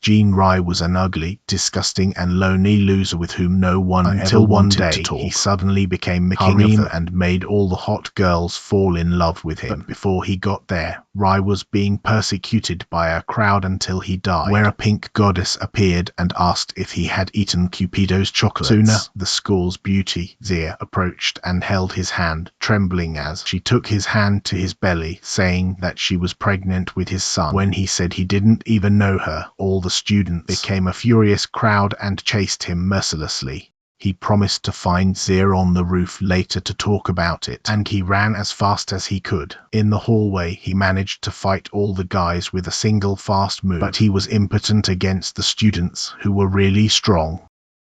Jean Rai was an ugly, disgusting and lonely loser with whom no one Until one wanted day, to talk. He suddenly became the king of and made all the hot girls fall in love with him. But before he got there, Rai was being persecuted by a crowd until he died, where a pink goddess appeared and asked if he had eaten Cupido's chocolates. Sooner, the school's beauty, Zia, approached and held his hand, trembling as she took his hand to his belly, saying that she was pregnant with his son. When he said he didn't even know her, all the students became a furious crowd and chased him mercilessly. He promised to find Zia on the roof later to talk about it, and he ran as fast as he could. In the hallway, he managed to fight all the guys with a single fast move, but he was impotent against the students, who were really strong.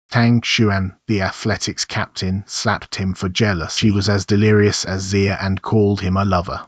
Tang Xuan, the athletics captain, slapped him for jealousy. She was as delirious as Zia and called him a lover.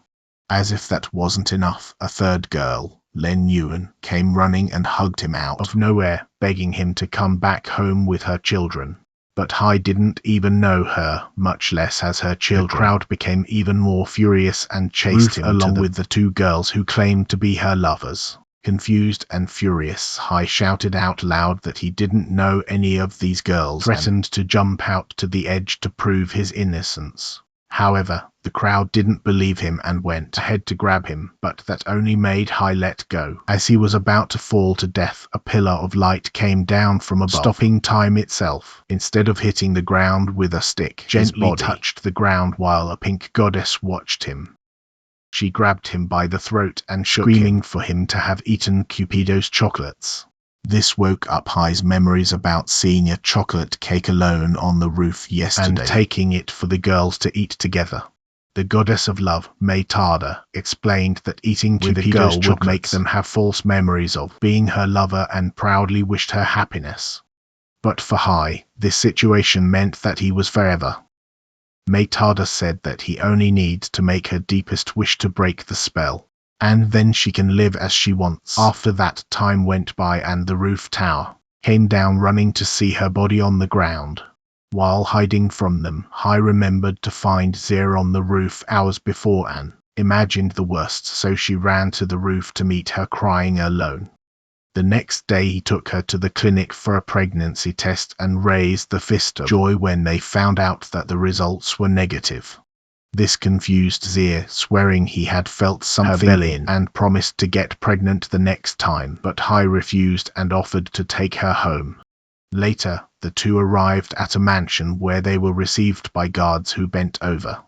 As if that wasn't enough, a third girl, Len Yuan, came running and hugged him out of nowhere, begging him to come back home with her children. But Hai didn't even know her, much less as her children. The crowd became even more furious and chased him along with the two girls who claimed to be her lovers. Confused and furious, Hai shouted out loud that he didn't know any of these girls, threatened to jump out to the edge to prove his innocence. However, the crowd didn't believe him and went ahead to grab him, but that only made Hai let go. As he was about to fall to death, a pillar of light came down from above, stopping time itself. Instead of hitting the ground with a stick, gently touched the ground while a pink goddess watched him. She grabbed him by the throat and shook him, screaming for him to have eaten Cupido's chocolates. This woke up Hai's memories about seeing a chocolate cake alone on the roof yesterday and taking it for the girls to eat together. The goddess of love, Tada, explained that eating with a girl would make them have false memories of being her lover and proudly wished her happiness. But for Hai, this situation meant that he was forever. Tada said that he only needs to make her deepest wish to break the spell, and then she can live as she wants. After that, time went by and the roof tower came down, running to see her body on the ground. While hiding from them, Hai remembered to find Zia on the roof hours before and imagined the worst, so she ran to the roof to meet her crying alone. The next day he took her to the clinic for a pregnancy test and raised the fist of joy when they found out that the results were negative. This confused Zia, swearing he had felt something and promised to get pregnant the next time, but Hai refused and offered to take her home. Later, the two arrived at a mansion where they were received by guards who bent over.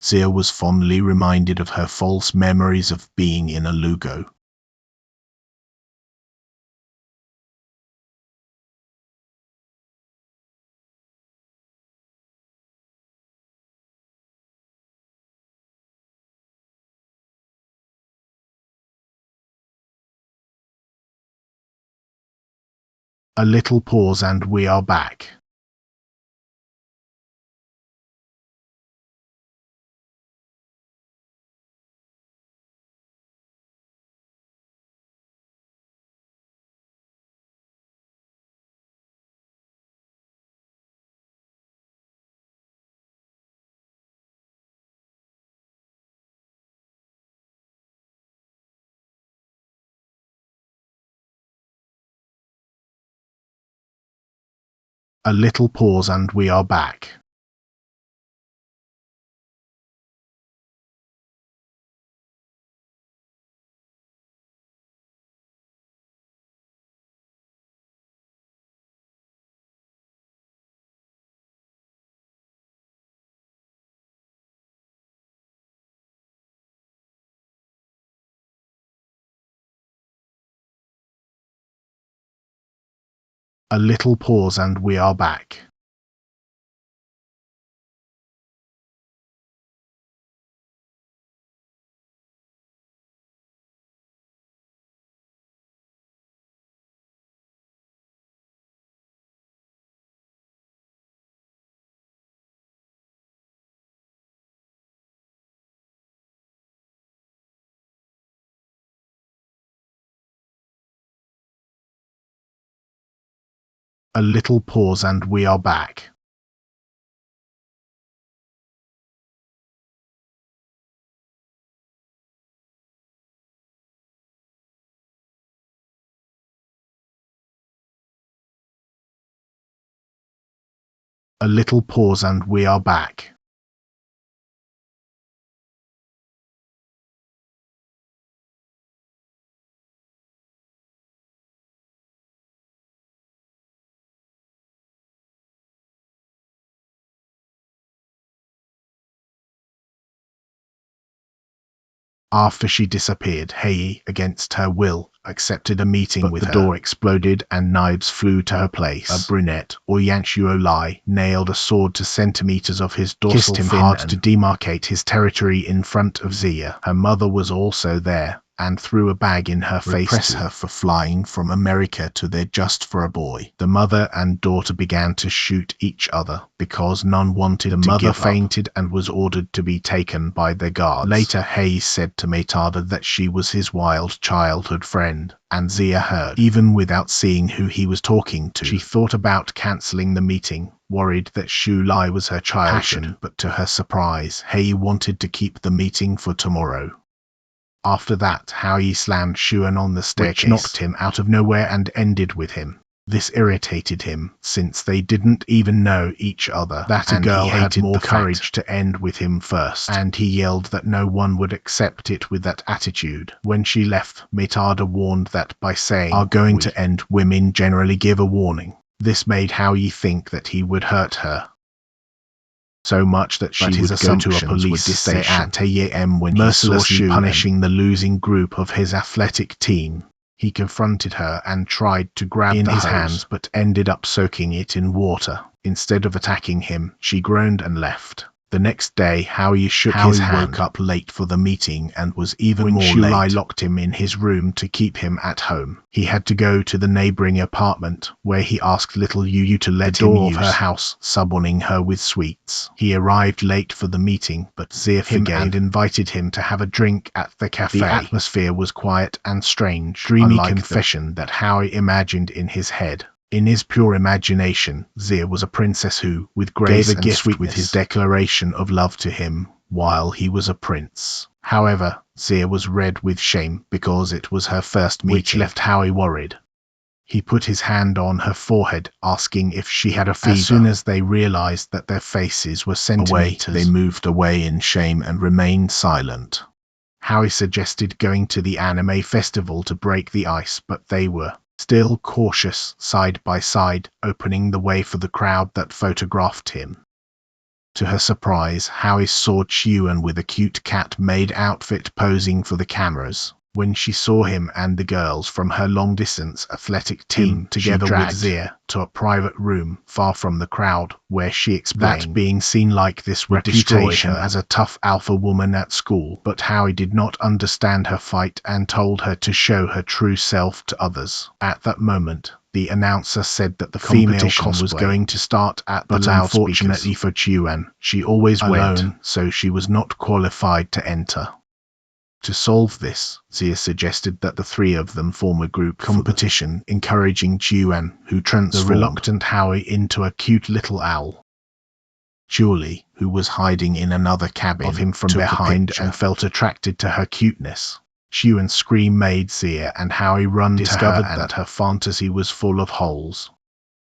Zia was fondly reminded of her false memories of being in a Lugo. A little pause and we are back. A little pause and we are back. A little pause and we are back. A little pause and we are back. A little pause and we are back. After she disappeared, Hei, against her will, accepted a meeting with her. The door exploded and knives flew to her place. A brunette, or Yanshuo Lai, nailed a sword to centimeters of his dorsal fin, kissed him hard to demarcate his territory in front of Zia. Her mother was also there, and threw a bag in her face to repress her for flying from America to there just for a boy. The mother and daughter began to shoot each other because none wanted to give up. The mother fainted and was ordered to be taken by their guards. Later, Hayes said to Metada that she was his wild childhood friend, and Zia heard, even without seeing who he was talking to. She thought about cancelling the meeting, worried that Shu Lai was her childhood, but to her surprise, Hei wanted to keep the meeting for tomorrow. After that, Hao Yi slammed Xuan on the staircase, which knocked him out of nowhere and ended with him. This irritated him, since they didn't even know each other, that a girl had more courage to end with him first, and he yelled that no one would accept it with that attitude. When she left, Metada warned that by saying, "Are going to end," women generally give a warning. This made Hao Yi think that he would hurt her so much that she would go to a police station at AM when mercilessly punishing the losing group of his athletic team. He confronted her and tried to grab in his hands, but ended up soaking it in water. Instead of attacking him, she groaned and left. The next day, Hao Yi shook his hand, woke up late for the meeting and was even more late. Lai locked him in his room to keep him at home. He had to go to the neighboring apartment, where he asked little Yu to let him use her house, suborning her with sweets. He arrived late for the meeting, but Zia forgave and invited him to have a drink at the cafe. The atmosphere was quiet and strange, dreamy confession that Hao Yi imagined in his head. In his pure imagination, Zia was a princess who, with grace and sweetness, with his declaration of love to him, while he was a prince. However, Zia was red with shame because it was her first meeting, which left Howie worried. He put his hand on her forehead, asking if she had a fever. As soon as they realized that their faces were centimeters away, they moved away in shame and remained silent. Howie suggested going to the anime festival to break the ice, but they were still cautious, side by side, opening the way for the crowd that photographed him. To her surprise, Howie saw Chuan with a cute cat-made outfit posing for the cameras. When she saw him and the girls from her long-distance athletic team together with Zia to a private room far from the crowd, where she explained that being seen like this would destroy her as a tough alpha woman at school. But Howie did not understand her fight and told her to show her true self to others. At that moment, the announcer said that the competition was going to start at the loudspeakers. But unfortunately for Chuan, she always went, so she was not qualified to enter. To solve this, Zia suggested that the three of them form a group competition, encouraging Chuan, who transformed the reluctant Howie into a cute little owl. Julie, who was hiding in another cabin of him from behind and felt attracted to her cuteness. Chuan's scream made Zia and Howie run to her, and that her fantasy was full of holes.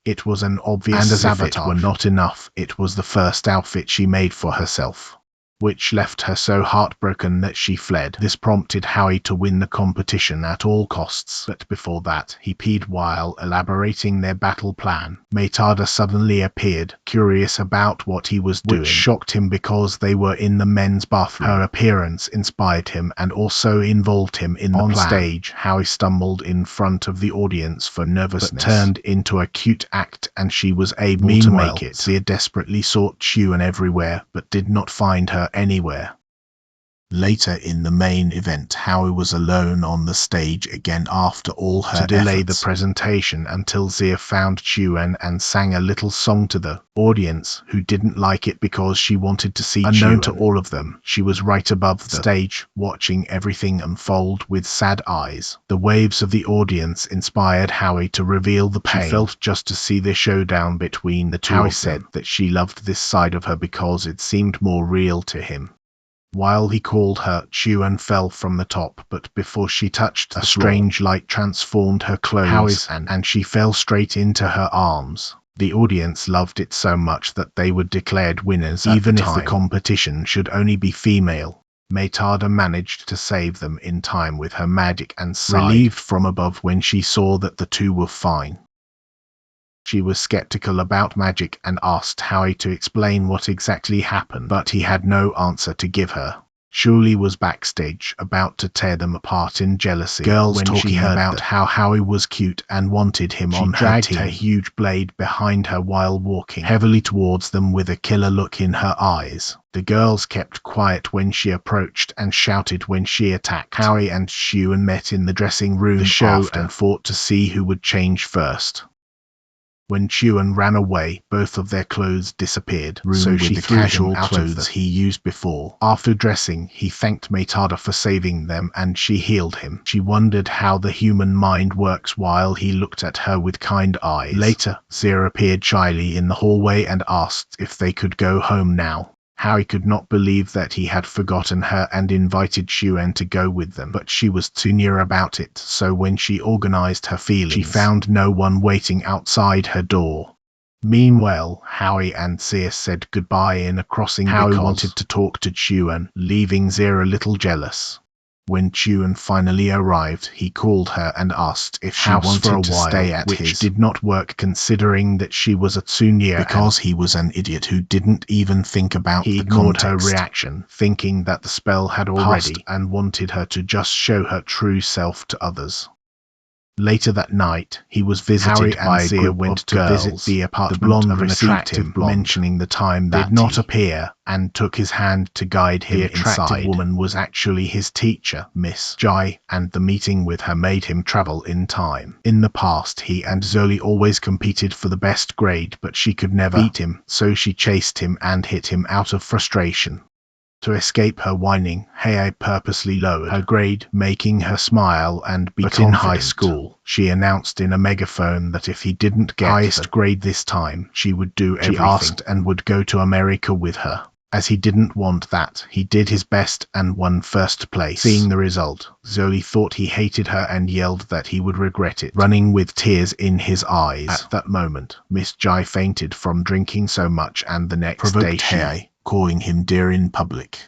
It was an obvious, and as if it were not enough, it was the first outfit she made for herself, which left her so heartbroken that she fled. This prompted Howie to win the competition at all costs, but before that, he peed while elaborating their battle plan. Metada suddenly appeared, curious about what he was doing, which shocked him because they were in the men's bathroom. Her appearance inspired him and also involved him in the plan. On stage, Howie stumbled in front of the audience for nervousness, but turned into a cute act and she was able to make it. Zia desperately sought Chuan everywhere, but did not find her anywhere. Later in the main event, Howie was alone on the stage again after all her efforts to delay the presentation until Zia found Chuan and sang a little song to the audience, who didn't like it because she wanted to see Chuan. Unknown to all of them, she was right above the stage, watching everything unfold with sad eyes. The waves of the audience inspired Howie to reveal the pain she felt just to see the showdown between the two. Howie said that she loved this side of her because it seemed more real to him. While he called her, Chuan fell from the top, but before she touched the floor, a strange light transformed her clothes and she fell straight into her arms. The audience loved it so much that they were declared winners even if the competition should only be female. Meitada managed to save them in time with her magic and sighed, relieved from above when she saw that the two were fine. She was skeptical about magic and asked Howie to explain what exactly happened, but he had no answer to give her. Shuli was backstage, about to tear them apart in jealousy. Girls when talking about how Howie was cute and wanted him on her team. She dragged her huge blade behind her while walking heavily towards them with a killer look in her eyes. The girls kept quiet when she approached and shouted when she attacked. Howie and Xuan met in the dressing room after and fought to see who would change first. When Chuan ran away, both of their clothes disappeared, so she threw casual clothes he used before. After dressing, he thanked Meitada for saving them and she healed him. She wondered how the human mind works while he looked at her with kind eyes. Later, Zira appeared shyly in the hallway and asked if they could go home now. Howie could not believe that he had forgotten her and invited Xuan to go with them, but she was too near about it, so when she organized her feelings, she found no one waiting outside her door. Meanwhile, Howie and Zia said goodbye in a crossing Howie wanted to talk to Xuan, leaving Zia a little jealous. When Chuan finally arrived, he called her and asked if she wanted to stay at his, which did not work considering that she was a Tsunya because he was an idiot who didn't even think about the context. He ignored her reaction, thinking that the spell had already passed and wanted her to just show her true self to others. Later that night, he was visited by a group went to visit the apartment of an attractive blonde, mentioning the time that did not appear, and took his hand to guide him inside. The attractive woman was actually his teacher, Miss Jai, and the meeting with her made him travel in time. In the past, he and Zoli always competed for the best grade, but she could never beat him, so she chased him and hit him out of frustration. To escape her whining, Hei purposely lowered her grade, making her smile and be confident. In high school, she announced in a megaphone that if he didn't get highest grade this time, she would do everything. She asked and would go to America with her. As he didn't want that, he did his best and won first place. Seeing the result, Zoli thought he hated her and yelled that he would regret it, running with tears in his eyes. At that moment, Miss Jai fainted from drinking so much and the next day Hei, calling him dear in public.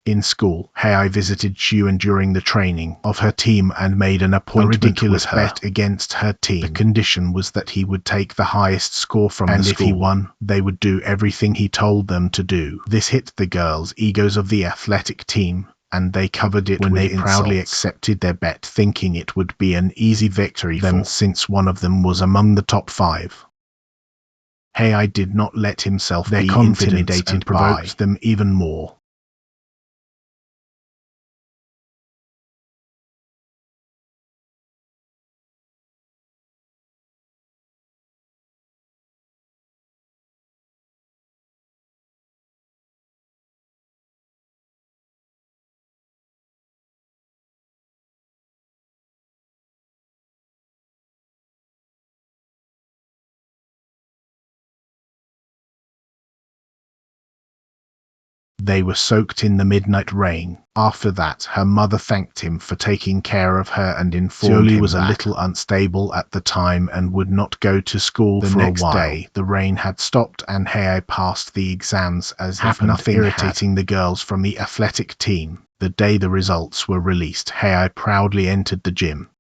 In school, Hei visited Xuan during the training of her team and made an appointment ridiculous with her. Bet against her team. The condition was that he would take the highest score from the school, and if he won, they would do everything he told them to do. This hit the girls' egos of the athletic team, and they covered it when they proudly accepted their bet, thinking it would be an easy victory for them since one of them was among the top 5. Hei did not let himself be intimidated and provoked them even more. They were soaked in the midnight rain. After that, her mother thanked him for taking care of her and informed him was a little unstable at the time and would not go to school for a while. The next day, the rain had stopped and Hei passed the exams as if nothing irritating the girls from the athletic team. The day the results were released, Hei proudly entered the gym,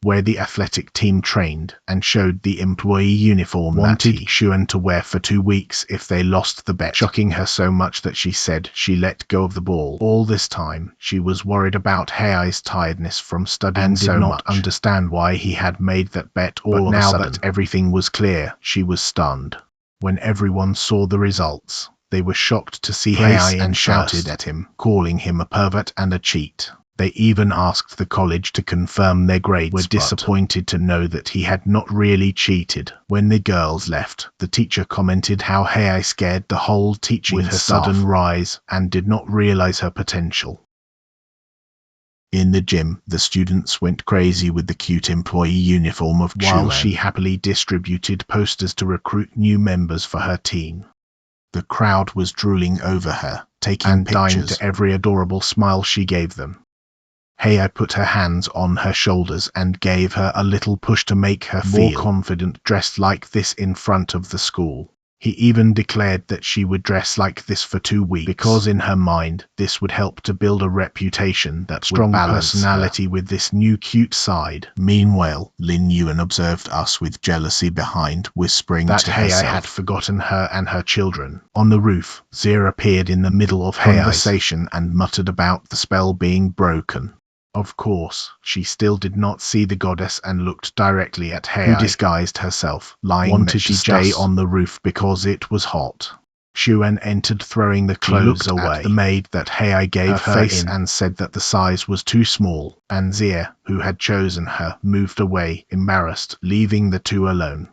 where the athletic team trained, and showed the employee uniform wanted Xuan to wear for 2 weeks if they lost the bet, shocking her so much that she said she let go of the ball. All this time, she was worried about Hei's tiredness from studying and did not understand why he had made that bet all of a sudden. But now that everything was clear, she was stunned. When everyone saw the results, they were shocked to see Hei and shouted at him, calling him a pervert and a cheat. They even asked the college to confirm their grades, were disappointed to know that he had not really cheated. When the girls left, the teacher commented how Hei scared the whole teaching with her sudden rise and did not realize her potential. In the gym, the students went crazy with the cute employee uniform of Xuan, while she happily distributed posters to recruit new members for her team. The crowd was drooling over her, taking pictures to every adorable smile she gave them. Hei put her hands on her shoulders and gave her a little push to make her feel more confident, dressed like this in front of the school. He even declared that she would dress like this for 2 weeks, because in her mind, this would help to build a reputation that strong personality with this new cute side. Meanwhile, Lin Yuan observed us with jealousy behind, whispering that to herself had forgotten her and her children. On the roof, Zia appeared in the middle of conversation and muttered about the spell being broken. Of course, she still did not see the goddess and looked directly at Hei, who disguised herself, lying wanted to stay on the roof because it was hot. Xuan entered, throwing the clothes away at the maid that Hei gave her face and said that the size was too small, and Zia, who had chosen her, moved away, embarrassed, leaving the two alone.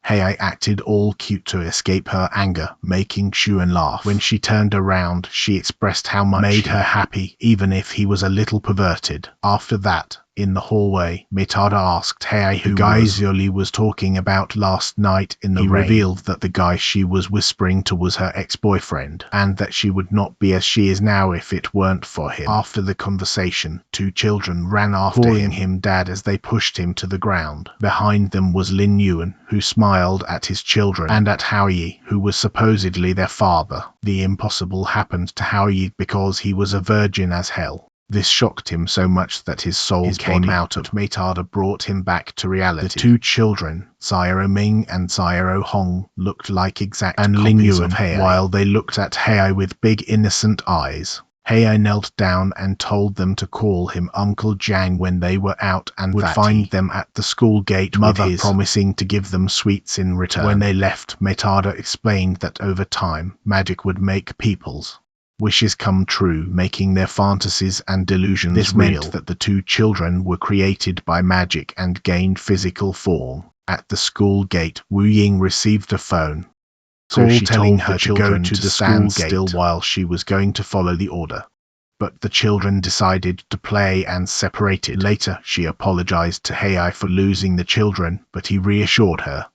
Hei acted all cute to escape her anger, making Xuan laugh. When she turned around, she expressed how much made her happy, even if he was a little perverted. After that, in the hallway, Mitada asked Hei who guy Zhuli was talking about last night in the rain. He revealed that the guy she was whispering to was her ex-boyfriend, and that she would not be as she is now if it weren't for him. After the conversation, 2 children ran after calling him dad as they pushed him to the ground. Behind them was Lin Yuan, who smiled at his children, and at Hao Yi, who was supposedly their father. The impossible happened to Hao Yi because he was a virgin as hell. This shocked him so much that his soul came out of Mitada, brought him back to reality. The 2 children, Xiao Ming and Xiao Hong, looked like exact copies of Hei, while they looked at Hei with big innocent eyes. Hei knelt down and told them to call him Uncle Jiang when they were out, and would find them at the school gate, mother promising to give them sweets in return. When they left, Mitada explained that over time, magic would make people's wishes come true, making their fantasies and delusions real. This meant that the 2 children were created by magic and gained physical form. At the school gate, Wu Ying received a phone call telling her to go to the stand still while she was going to follow the order. But the children decided to play and separated. Later, she apologized to Hei for losing the children, but he reassured her,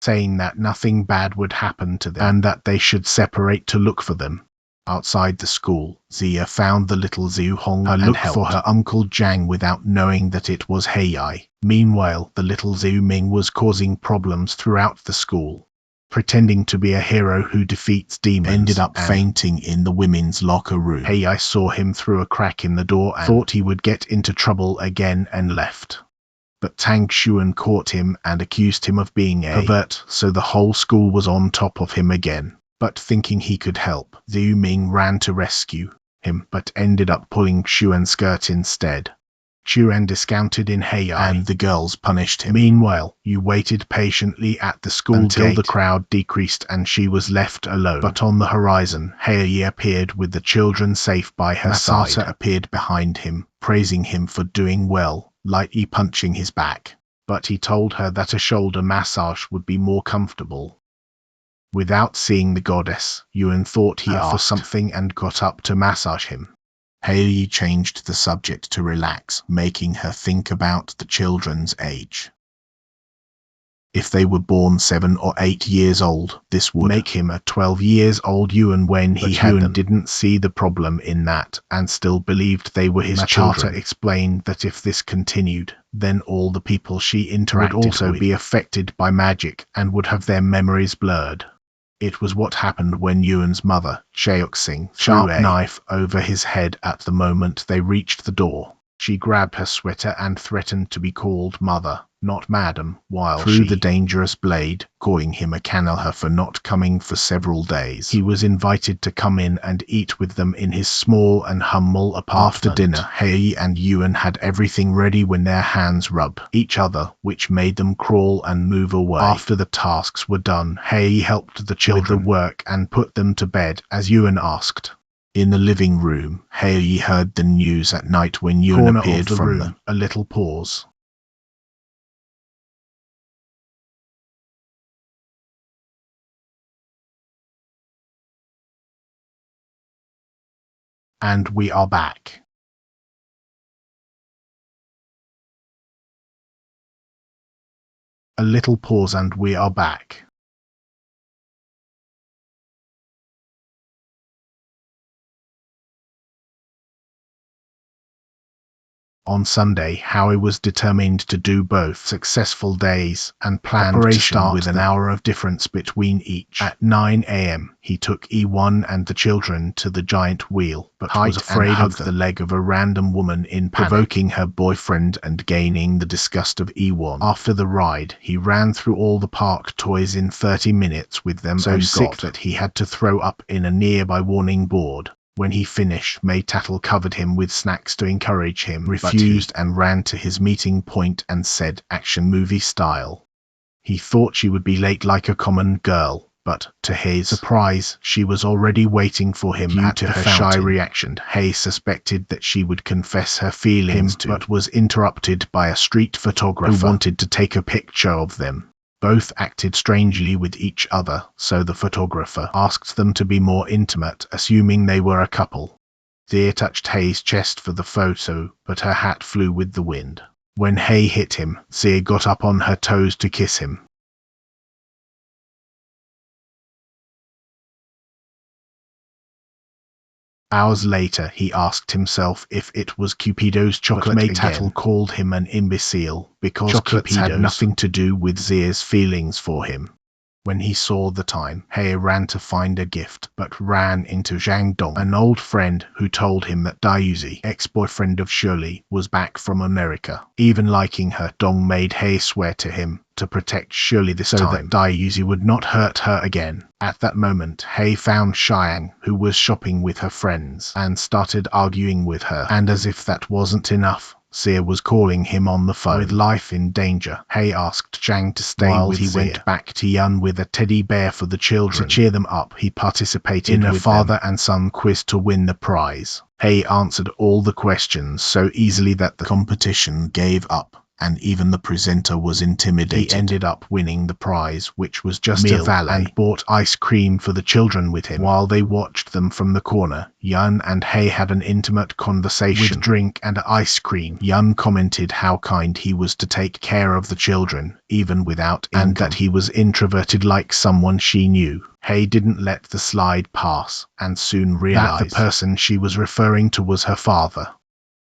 saying that nothing bad would happen to them and that they should separate to look for them. Outside the school, Zia found the little Zhu Hong and looked for her Uncle Jiang without knowing that it was Hei. Meanwhile, the little Zhu Ming was causing problems throughout the school. Pretending to be a hero who defeats demons, ended up fainting in the women's locker room. Hei saw him through a crack in the door and thought he would get into trouble again and left. But Tang Xuan caught him and accused him of being a pervert, so the whole school was on top of him again. But thinking he could help, Zhu Ming ran to rescue him, but ended up pulling Xuan's skirt instead. Xuan discounted in Hei and the girls punished him. Meanwhile, Yu waited patiently at the school until the crowd decreased and she was left alone. But on the horizon, Hei appeared with the children safe by her side. Masata appeared behind him, praising him for doing well, lightly punching his back. But he told her that a shoulder massage would be more comfortable. Without seeing the goddess, Yuan thought he asked for something and got up to massage him. Hei changed the subject to relax, making her think about the children's age. If they were born 7 or 8 years old, this would make him a 12 years old Yuan when he had them. Didn't see the problem in that and still believed they were his children. Matata explained that if this continued, then all the people she interacted would also be affected by magic and would have their memories blurred. It was what happened when Yuan's mother, Shaoxing, threw a knife over his head at the moment they reached the door. She grabbed her sweater and threatened to be called mother, not madam, while threw the dangerous blade, calling him a canalha for not coming for several days. He was invited to come in and eat with them in his small and humble apartment. After dinner, Hei and Yuan had everything ready when their hands rubbed each other, which made them crawl and move away. After the tasks were done, Hei helped the children with the work and put them to bed, as Yuan asked. In the living room, Hei heard the news at night when Yuan appeared from the a little pause. And we are back. A little pause and we are back. On Sunday, Howie was determined to do both successful days and planned to start with an hour of difference between each. At 9 a.m., he took E1 and the children to the giant wheel, but was afraid of the leg of a random woman in panic, provoking her boyfriend and gaining the disgust of E1. After the ride, he ran through all the park toys in 30 minutes with them, so sick that he had to throw up in a nearby warning board. When he finished, May Tattle covered him with snacks to encourage him, refused and ran to his meeting point and said, action movie style. He thought she would be late like a common girl, but, to his surprise, she was already waiting for him. At her shy reaction, Hay suspected that she would confess her feelings but was interrupted by a street photographer who wanted to take a picture of them. Both acted strangely with each other, so the photographer asked them to be more intimate, assuming they were a couple. Thea touched Hay's chest for the photo, but her hat flew with the wind. When Hay hit him, Thea got up on her toes to kiss him. Hours later, he asked himself if it was Cupido's chocolate again. Tattle called him an imbecile, because chocolates had nothing to do with Zea's feelings for him. When he saw the time, Hay ran to find a gift, but ran into Zhang Dong, an old friend who told him that Daiyuzi, ex-boyfriend of Shirley, was back from America. Even liking her, Dong made Hay swear to him to protect Shirley this time, so that Daiyuzi would not hurt her again. At that moment, Hay found Xiang, who was shopping with her friends, and started arguing with her, and as if that wasn't enough, Zia was calling him on the phone. With life in danger, Hay asked Zhang to stay while he went back to Yun with a teddy bear for the children. To cheer them up, he participated in a father and son quiz to win the prize. Hay answered all the questions so easily that the competition gave up, and even the presenter was intimidated. He ended up winning the prize, which was just a valet, and bought ice cream for the children with him. While they watched them from the corner, Yun and Hay had an intimate conversation with drink and ice cream. Yun commented how kind he was to take care of the children, even without income, and that he was introverted like someone she knew. Hay didn't let the slide pass, and soon realized that the person she was referring to was her father.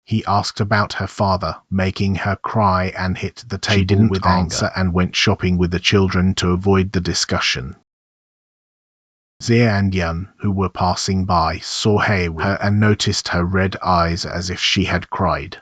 He asked about her father, making her cry and hit the table. She didn't with answer and went shopping with the children to avoid the discussion. Zia and Yun, who were passing by, saw Hay with her and noticed her red eyes as if she had cried.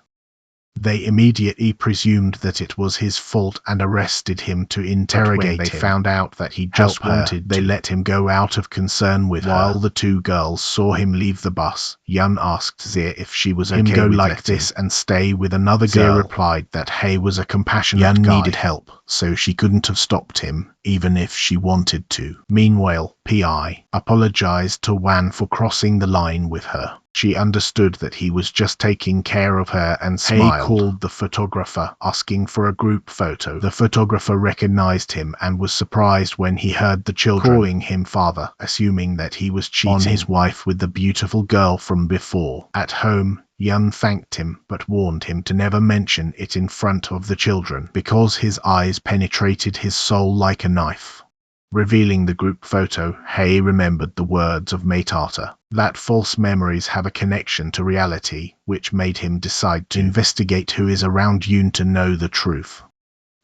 They immediately presumed that it was his fault and arrested him to interrogate him. When they found out that he just wanted, they let him go out of concern with her. While the two girls saw him leave the bus, Yun asked Zia if she was okay go with like this and stay with another girl. Zia replied that Hay was a compassionate guy. Needed help, so she couldn't have stopped him, even if she wanted to. Meanwhile, P.I. apologized to Wan for crossing the line with her. She understood that he was just taking care of her and smiled. Hay called the photographer, asking for a group photo. The photographer recognized him and was surprised when he heard the children calling him father, assuming that he was cheating on his wife with the beautiful girl from before. At home, Yun thanked him, but warned him to never mention it in front of the children, because his eyes penetrated his soul like a knife. Revealing the group photo, Hay remembered the words of Matata, that false memories have a connection to reality, which made him decide to investigate who is around Yoon to know the truth.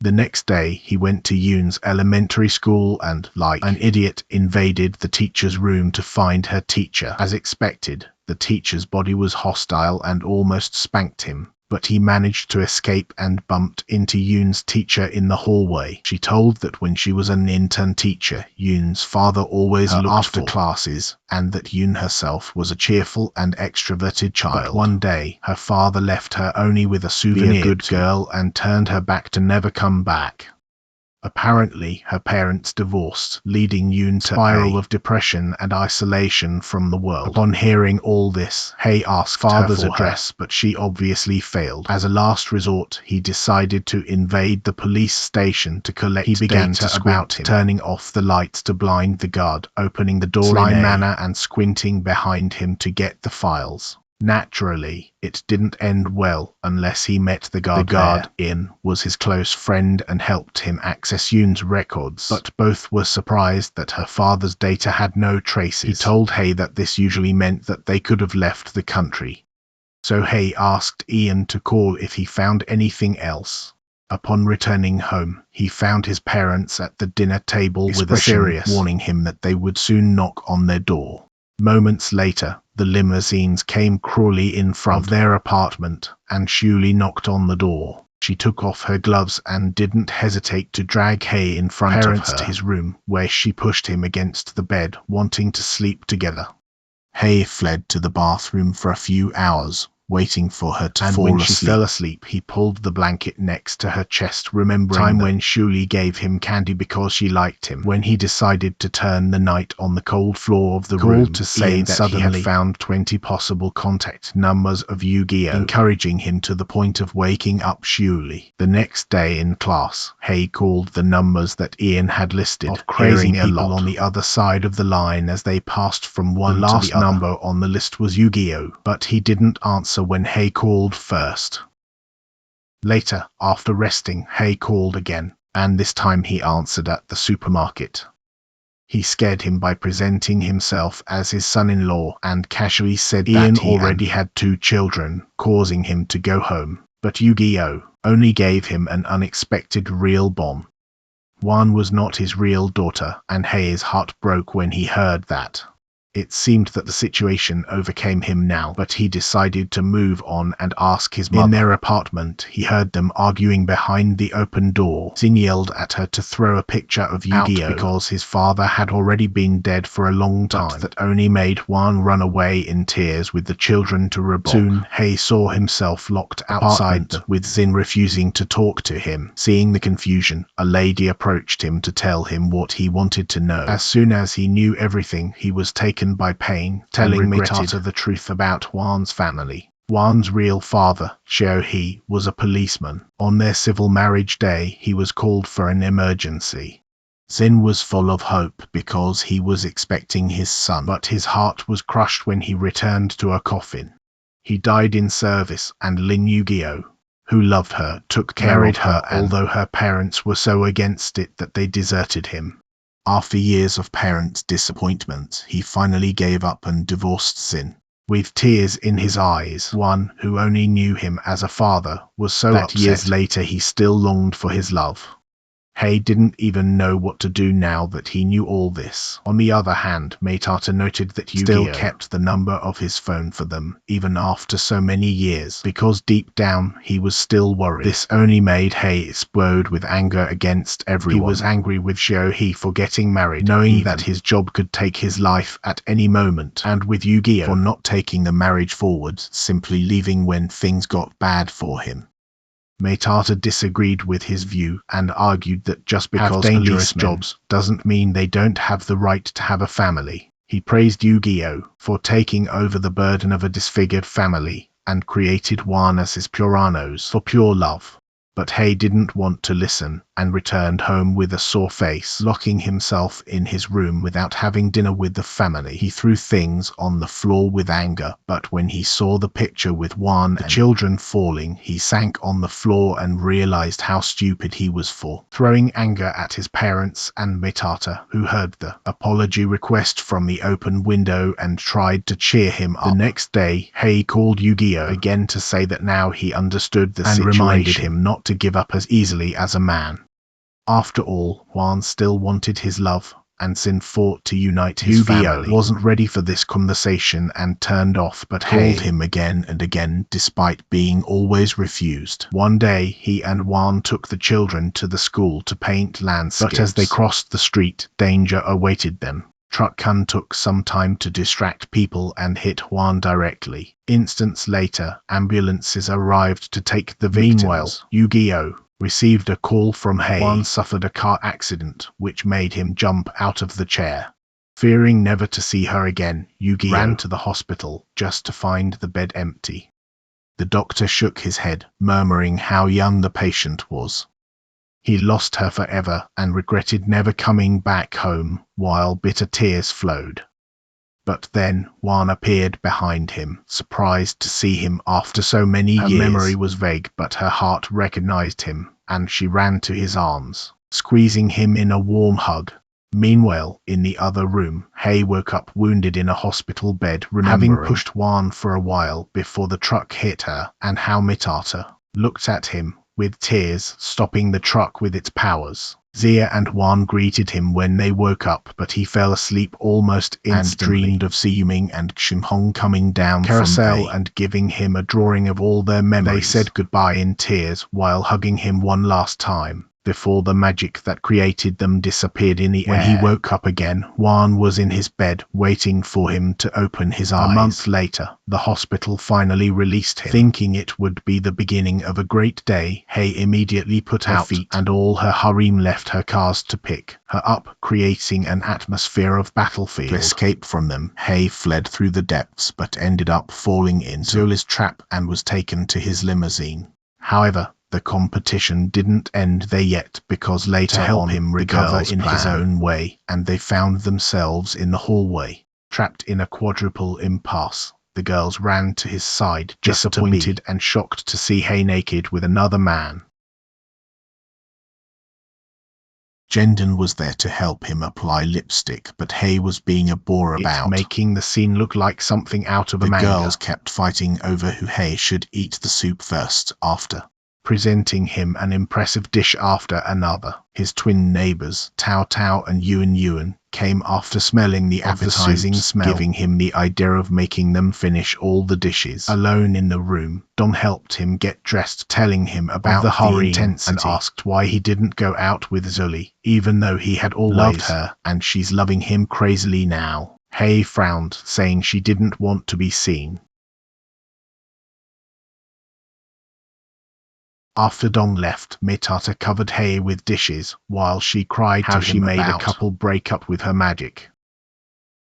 The next day, he went to Yoon's elementary school and, like an idiot, invaded the teacher's room to find her teacher. As expected, the teacher's body was hostile and almost spanked him, but he managed to escape and bumped into Yoon's teacher in the hallway. She told that when she was an intern teacher, Yoon's father always looked after classes, and that Yoon herself was a cheerful and extroverted child. But one day, her father left her only with a souvenir good girl and turned her back to never come back. Apparently, her parents divorced, leading Yoon to a spiral of depression and isolation from the world. Upon hearing all this, Hay asked father's address, but she obviously failed. As a last resort, he decided to invade the police station to collect data. He began to about him, turning off the lights to blind the guard, opening the door in a manner and squinting behind him to get the files. Naturally, it didn't end well unless he met the guard. The guard was his close friend and helped him access Yoon's records, but both were surprised that her father's data had no traces. He told Hay that this usually meant that they could have left the country. So Hei asked Ian to call if he found anything else. Upon returning home, he found his parents at the dinner table with a serious warning him that they would soon knock on their door. Moments later, the limousines came crawling in front of their apartment, and Shuli knocked on the door. She took off her gloves and didn't hesitate to drag Hei in front of her to his room, where she pushed him against the bed, wanting to sleep together. Hei fled to the bathroom for a few hours, waiting for her to fall asleep. And when she fell asleep, he pulled the blanket next to her chest, remembering the time when Shuli gave him candy because she liked him. When he decided to turn the night on the cold floor of the room to say that he had found 20 possible contact numbers of Yu-Gi-Oh, encouraging him to the point of waking up Shuli. The next day in class, Hei called the numbers that Ian had listed, of crazy people on the other side of the line as they passed from one to the other. The last number on the list was Yu-Gi-Oh, but he didn't answer when Hei called first. Later, after resting, Hei called again, and this time he answered at the supermarket. He scared him by presenting himself as his son-in-law and casually said Ian that he already had 2 children, causing him to go home. But Yu-Gi-Oh only gave him an unexpected real bomb. One was not his real daughter, and Hei's heart broke when he heard that. It seemed that the situation overcame him now, but he decided to move on and ask his mother. In their apartment, he heard them arguing behind the open door. Sin yelled at her to throw a picture of Yu-Gi-Oh because his father had already been dead for a long time, but that only made Juan run away in tears with the children to revolt. Soon, Hei saw himself locked outside with Xin refusing to talk to him. Seeing the confusion, a lady approached him to tell him what he wanted to know. As soon as he knew everything, he was taken by pain, telling Mitata the truth about Juan's family. Juan's real father, Xiao He, was a policeman. On their civil marriage day, he was called for an emergency. Xin was full of hope because he was expecting his son, but his heart was crushed when he returned to a coffin. He died in service, and Lin Yu-Gi-Oh, who loved her, took care of her, although her parents were so against it that they deserted him. After years of parents' disappointment, he finally gave up and divorced Xin. With tears in his eyes, one who only knew him as a father was so that upset. Years later he still longed for his love. Hei didn't even know what to do now that he knew all this. On the other hand, Mitata noted that Yu-Gi-Oh still kept the number of his phone for them, even after so many years, because deep down he was still worried. This only made Hei explode with anger against everyone. He was angry with Xiao He for getting married, knowing that his job could take his life at any moment, and with Yu-Gi-Oh for not taking the marriage forward, simply leaving when things got bad for him. Mitata disagreed with his view and argued that just because dangerous jobs doesn't mean they don't have the right to have a family. He praised Yu-Gi-Oh for taking over the burden of a disfigured family and created Juan as his Puranos for pure love. But Hei didn't want to listen and returned home with a sore face, locking himself in his room without having dinner with the family. He threw things on the floor with anger, but when he saw the picture with Juan and the children falling, he sank on the floor and realized how stupid he was for. Throwing anger at his parents and Mitata, who heard the apology request from the open window and tried to cheer him up. The next day, Hei called Yu-Gi-Oh again to say that now he understood the situation and reminded him not to give up as easily as a man. After all, Juan still wanted his love, and Xin fought to unite his family. Wasn't ready for this conversation and turned off, but called him again and again despite being always refused. One day, he and Juan took the children to the school to paint landscapes, but as they crossed the street, danger awaited them. Temukan took some time to distract people and hit Juan directly. Instants later, ambulances arrived to take the victims. Meanwhile, Yu-Gi-Oh received a call from Hei. Juan suffered a car accident, which made him jump out of the chair. Fearing never to see her again, Yu-Gi-Oh ran to the hospital just to find the bed empty. The doctor shook his head, murmuring how young the patient was. He lost her forever and regretted never coming back home, while bitter tears flowed. But then, Juan appeared behind him, surprised to see him after so many years. Her memory was vague, but her heart recognized him, and she ran to his arms, squeezing him in a warm hug. Meanwhile, in the other room, Hei woke up wounded in a hospital bed, having pushed Wan for a while before the truck hit her, and how Mitata looked at him, with tears, stopping the truck with its powers. Zia and Wan greeted him when they woke up, but he fell asleep almost instantly and dreamed of Siyuming and Xinhong coming down carousel from and giving him a drawing of all their memories. They said goodbye in tears while hugging him one last time, before the magic that created them disappeared in the air. When he woke up again, Wan was in his bed, waiting for him to open his eyes. A month later, the hospital finally released him. Thinking it would be the beginning of a great day, Hei immediately put out feet, and all her harem left her cars to pick her up, creating an atmosphere of battlefield. To escape from them, Hei fled through the depths, but ended up falling into Zoli's trap and was taken to his limousine. However, the competition didn't end there yet, because later help him recover in his own way, and they found themselves in the hallway, trapped in a quadruple impasse. The girls ran to his side, disappointed and shocked to see Hei naked with another man. Jendon was there to help him apply lipstick, but Hei was being a bore about, making the scene look like something out of a manga. The girls kept fighting over who Hei should eat the soup first, after presenting him an impressive dish after another. His twin neighbors, Tao Tao and Yuan Yuan, came after smelling the appetizing smell, giving him the idea of making them finish all the dishes. Alone in the room, Dong helped him get dressed, telling him about the harem intensity, and asked why he didn't go out with Zuli, even though he had always loved her, and she's loving him crazily now. Hei frowned, saying she didn't want to be seen. After Dong left, Mitata covered Hei with dishes, while she cried how she made a couple break up with her magic.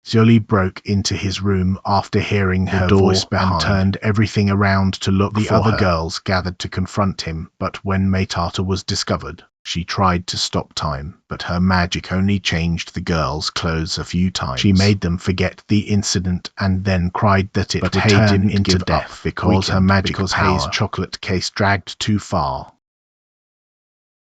Zoli broke into his room after hearing her voice behind, and turned everything around to look for her. The other girls gathered to confront him, but when Mitata was discovered, she tried to stop time, but her magic only changed the girls' clothes a few times. She made them forget the incident and then cried that it would turn into death because her magic power. Hei's chocolate case dragged too far.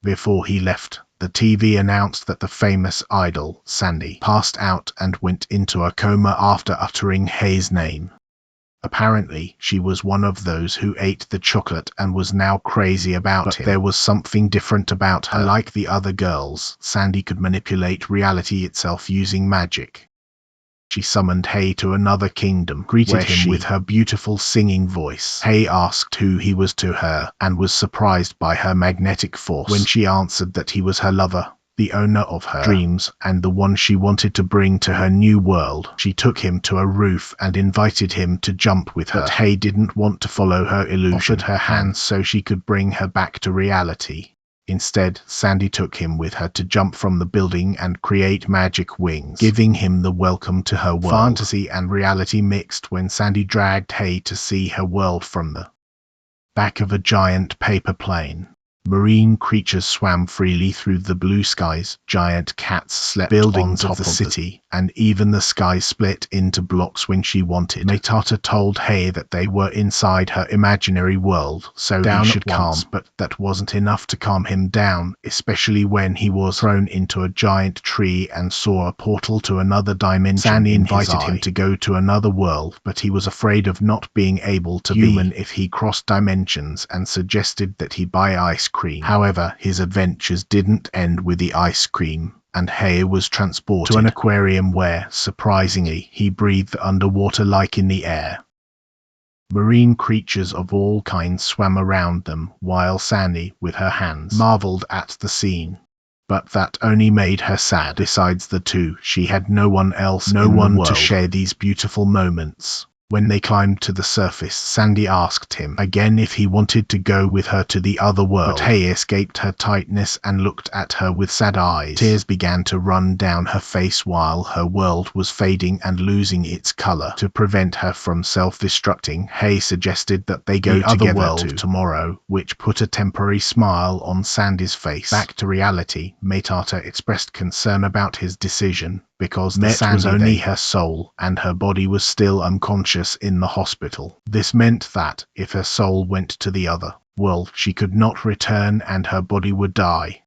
Before he left, the TV announced that the famous idol, Sandy, passed out and went into a coma after uttering Hei's name. Apparently, she was one of those who ate the chocolate and was now crazy about it. There was something different about her. Like the other girls, Sandy could manipulate reality itself using magic. She summoned Hei to another kingdom, greeted him with her beautiful singing voice. Hei asked who he was to her, and was surprised by her magnetic force when she answered that he was her lover, the owner of her dreams, and the one she wanted to bring to her new world. She took him to a roof and invited him to jump with her. But Hei didn't want to follow her illusion, offered her hands so she could bring her back to reality. Instead, Sandy took him with her to jump from the building and create magic wings, giving him the welcome to her world. Fantasy and reality mixed when Sandy dragged Hei to see her world from the back of a giant paper plane. Marine creatures swam freely through the blue skies, giant cats slept buildings on top of the city, and even the sky split into blocks when she wanted. Mitata told Hei that they were inside her imaginary world, so he should calm, but that wasn't enough to calm him down, especially when he was thrown into a giant tree and saw a portal to another dimension. Sandy invited him to go to another world, but he was afraid of not being able to be human if he crossed dimensions, and suggested that he buy ice cream. However, his adventures didn't end with the ice cream, and Hei was transported to an aquarium where, surprisingly, he breathed underwater like in the air. Marine creatures of all kinds swam around them, while Sandy, with her hands, marveled at the scene. But that only made her sad. Besides the two, she had no one else, no one to share these beautiful moments. When they climbed to the surface, Sandy asked him again if he wanted to go with her to the other world. But Hei escaped her tightness and looked at her with sad eyes. Tears began to run down her face while her world was fading and losing its color. To prevent her from self-destructing, Hei suggested that they go together tomorrow, which put a temporary smile on Sandy's face. Back to reality, Mitata expressed concern about his decision, because the Sandy was only her soul, and her body was still unconscious in the hospital. This meant that, if her soul went to the other world, she could not return and her body would die.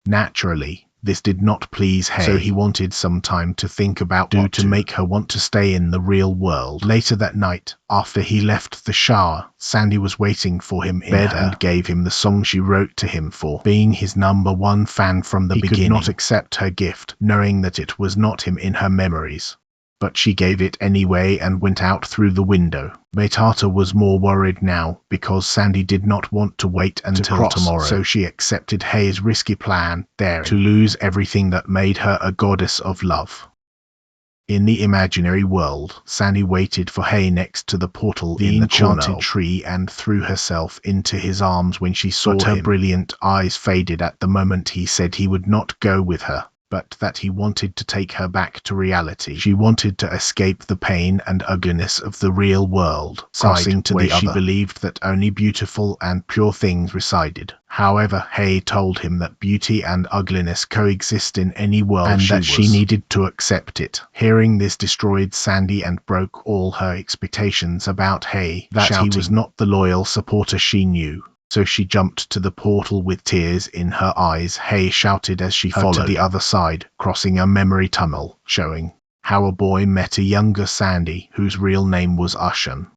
Naturally, This did not please Hei, so he wanted some time to think about what to make her want to stay in the real world. Later that night, after he left the shower, Sandy was waiting for him in bed and gave him the song she wrote to him for being his #1 fan from the beginning. He could not accept her gift, knowing that it was not him in her memories. But she gave it anyway and went out through the window. Meitata was more worried now, because Sandy did not want to wait until tomorrow, so she accepted Hei's risky plan, daring to lose everything that made her a goddess of love. In the imaginary world, Sandy waited for Hei next to the portal in the enchanted tree and threw herself into his arms when she saw him. Her brilliant eyes faded at the moment he said he would not go with her, but that he wanted to take her back to reality. She wanted to escape the pain and ugliness of the real world, crossing to the other. She believed that only beautiful and pure things resided. However, Hei told him that beauty and ugliness coexist in any world, and that she needed to accept it. Hearing this destroyed Sandy and broke all her expectations about Hei, that he was not the loyal supporter she knew. So she jumped to the portal with tears in her eyes. Hei shouted as she followed to the other side, crossing a memory tunnel, showing how a boy met a younger Sandy, whose real name was Ushan.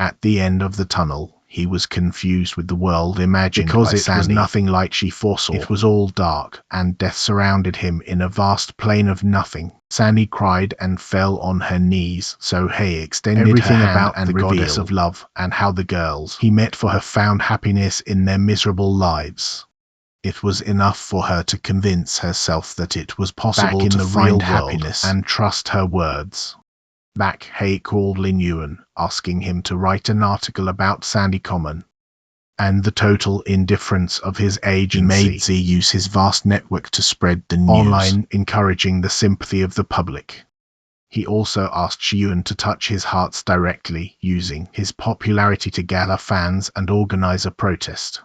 At the end of the tunnel, he was confused with the world imagined because it was nothing like she foresaw. It was all dark, and death surrounded him in a vast plain of nothing. Sandy cried and fell on her knees, so Hei extended everything her hand about and the goddess of love and how the girls he met for her found happiness in their miserable lives. It was enough for her to convince herself that it was possible to find happiness and trust her words. Back, Hei called Lin Yuan, asking him to write an article about Sandy Common and the total indifference of his agency. He made Z use his vast network to spread the news online, encouraging the sympathy of the public. He also asked Xiyuan to touch his hearts directly, using his popularity to gather fans and organize a protest.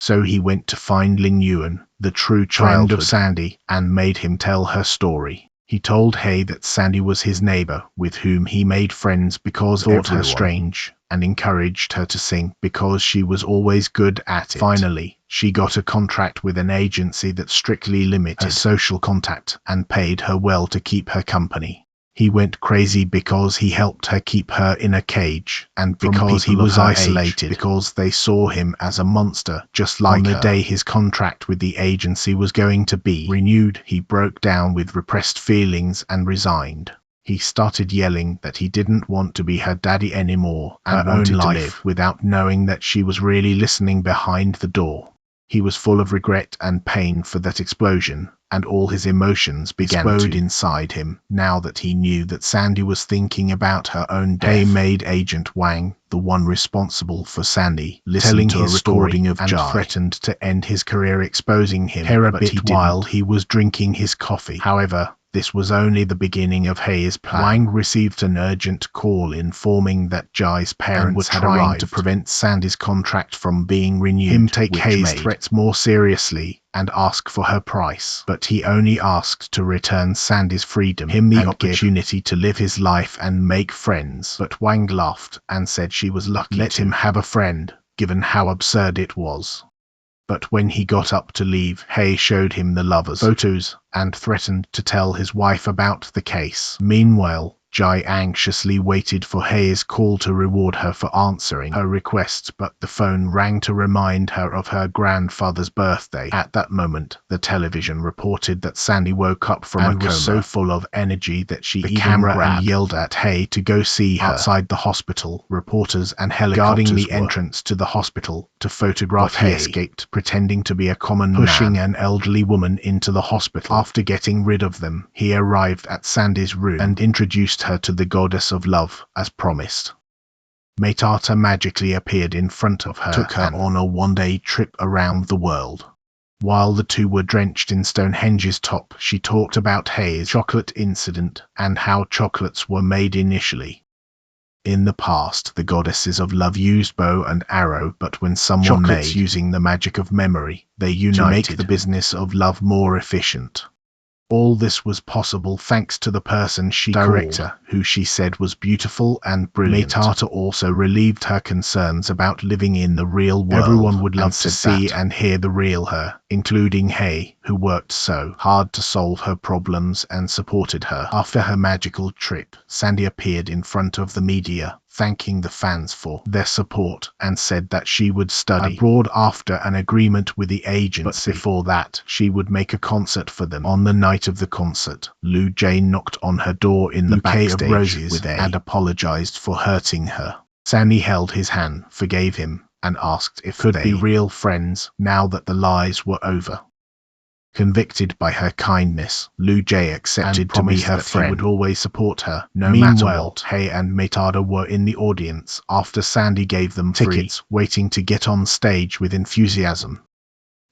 So he went to find Lin Yuan, the true child of Sandy, and made him tell her story. He told Hei that Sandy was his neighbor, with whom he made friends because he thought her strange, and encouraged her to sing because she was always good at it. Finally, she got a contract with an agency that strictly limited her social contact and paid her well to keep her company. He went crazy because he helped her keep her in a cage, and because he was isolated because they saw him as a monster, just like on the day his contract with the agency was going to be renewed. He broke down with repressed feelings and resigned. He started yelling that he didn't want to be her daddy anymore and wanted to live without knowing that she was really listening behind the door. He was full of regret and pain for that explosion, and all his emotions began to explode inside him now that he knew that Sandy was thinking about her own death. Hei made Agent Wang, the one responsible for Sandy, listen to a recording of Jai, and threatened to end his career exposing him while he was drinking his coffee. However, this was only the beginning of Hei's plan. Wang received an urgent call informing that Jai's parents had arrived to prevent Sandy's contract from being renewed. Him take Hei's threats more seriously and ask for her price, but he only asked to return Sandy's freedom, him the opportunity to live his life and make friends. But Wang laughed and said she was lucky let him have a friend, given how absurd it was. But when he got up to leave, Hei showed him the lovers' photos and threatened to tell his wife about the case. Meanwhile, Jai anxiously waited for Hei's call to reward her for answering her requests, but the phone rang to remind her of her grandfather's birthday. At that moment, the television reported that Sandy woke up from a coma and was so full of energy that she even ran and yelled at Hei to go see her. Outside the hospital, reporters and helicopters guarding the entrance to the hospital to photograph Hei escaped, pretending to be a common man, pushing an elderly woman into the hospital. After getting rid of them, he arrived at Sandy's room and introduced her to the goddess of love, as promised. Meitata magically appeared in front of her, took her on a one-day trip around the world. While the two were drenched in Stonehenge's top, she talked about Hei's chocolate incident and how chocolates were made initially. In the past, the goddesses of love used bow and arrow, but when someone made using the magic of memory, they united to make the business of love more efficient. All this was possible thanks to the person she director, who she said was beautiful and brilliant. Meitata also relieved her concerns about living in the real world. Everyone would love to see and hear the real her, including Hei, who worked so hard to solve her problems and supported her. After her magical trip, Sandy appeared in front of the media, thanking the fans for their support, and said that she would study abroad after an agreement with the agency. But before that, she would make a concert for them. On the night of the concert, Lu Jane knocked on her door in the backstage of roses and apologized for hurting her. Sandy held his hand, forgave him, and asked if they could be real friends now that the lies were over. Convicted by her kindness, Lu Jay accepted to be her friend. He would always support her, no matter what. Hei and Meitata were in the audience after Sandy gave them tickets, waiting to get on stage with enthusiasm.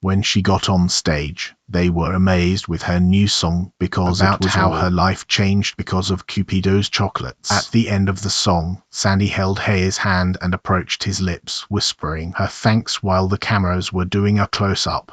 When she got on stage, they were amazed with her new song because about how her life changed because of Cupido's chocolates. At the end of the song, Sandy held Hei's hand and approached his lips, whispering her thanks while the cameras were doing a close-up.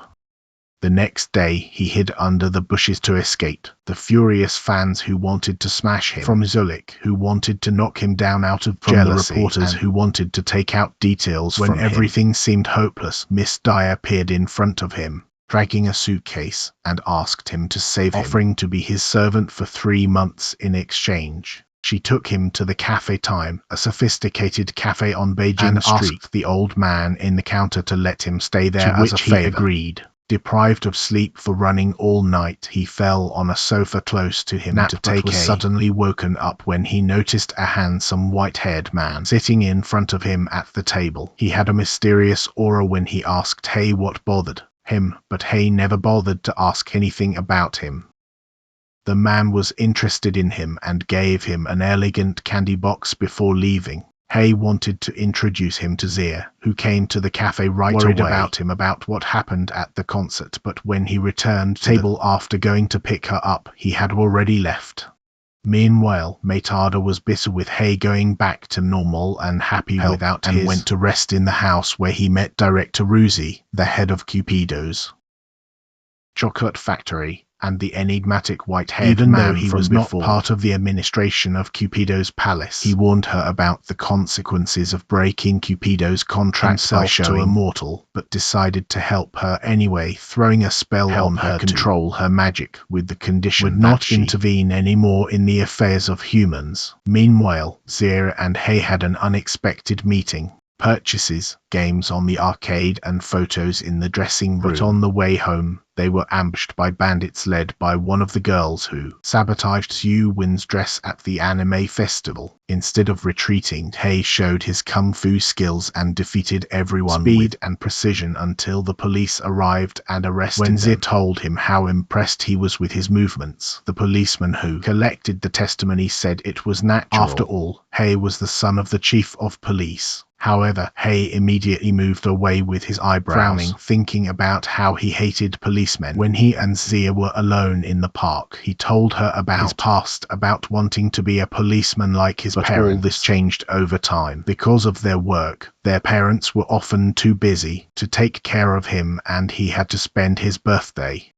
The next day, he hid under the bushes to escape. The furious fans who wanted to smash him, from Zulik who wanted to knock him down out of jealousy, the reporters who wanted to take out details from him. When everything seemed hopeless, Miss Dai appeared in front of him, dragging a suitcase, and asked him to save him, offering to be his servant for 3 months in exchange. She took him to the Cafe Time, a sophisticated cafe on Beijing Street, asked the old man in the counter to let him stay there as a favor. He agreed. Deprived of sleep for running all night, he fell on a sofa close to him to take was suddenly woken up when he noticed a handsome white-haired man sitting in front of him at the table. He had a mysterious aura when he asked Hei what bothered him, but Hei never bothered to ask anything about him. The man was interested in him and gave him an elegant candy box before leaving. Hei wanted to introduce him to Zia, who came to the cafe right away, worried about him about what happened at the concert, but when he returned to the table after going to pick her up, he had already left. Meanwhile, Meitata was bitter with Hei going back to normal and happy without his, and went to rest in the house where he met Director Ruzi, the head of Cupido's chocolate factory, and the enigmatic white-haired man. Even though he was not part of the administration of Cupido's palace, he warned her about the consequences of breaking Cupido's contract by showing immortal, but decided to help her anyway, throwing a spell on her to control her magic, with the condition would not intervene anymore in the affairs of humans. Meanwhile, Zia and Hei had an unexpected meeting. Purchases, games on the arcade, and photos in the dressing room. But on the way home, they were ambushed by bandits led by one of the girls who sabotaged Xu Win's dress at the anime festival. Instead of retreating, Hei showed his kung fu skills and defeated everyone with speed and precision until the police arrived and arrested them. When Zia told him how impressed he was with his movements, the policeman who collected the testimony said it was natural. After all, Hei was the son of the chief of police. However, Hei immediately moved away with his eyebrows, frowning, thinking about how he hated policemen. When he and Zia were alone in the park, he told her about his past, about wanting to be a policeman like his parents. All this changed over time. Because of their work, their parents were often too busy to take care of him, and he had to spend his birthday.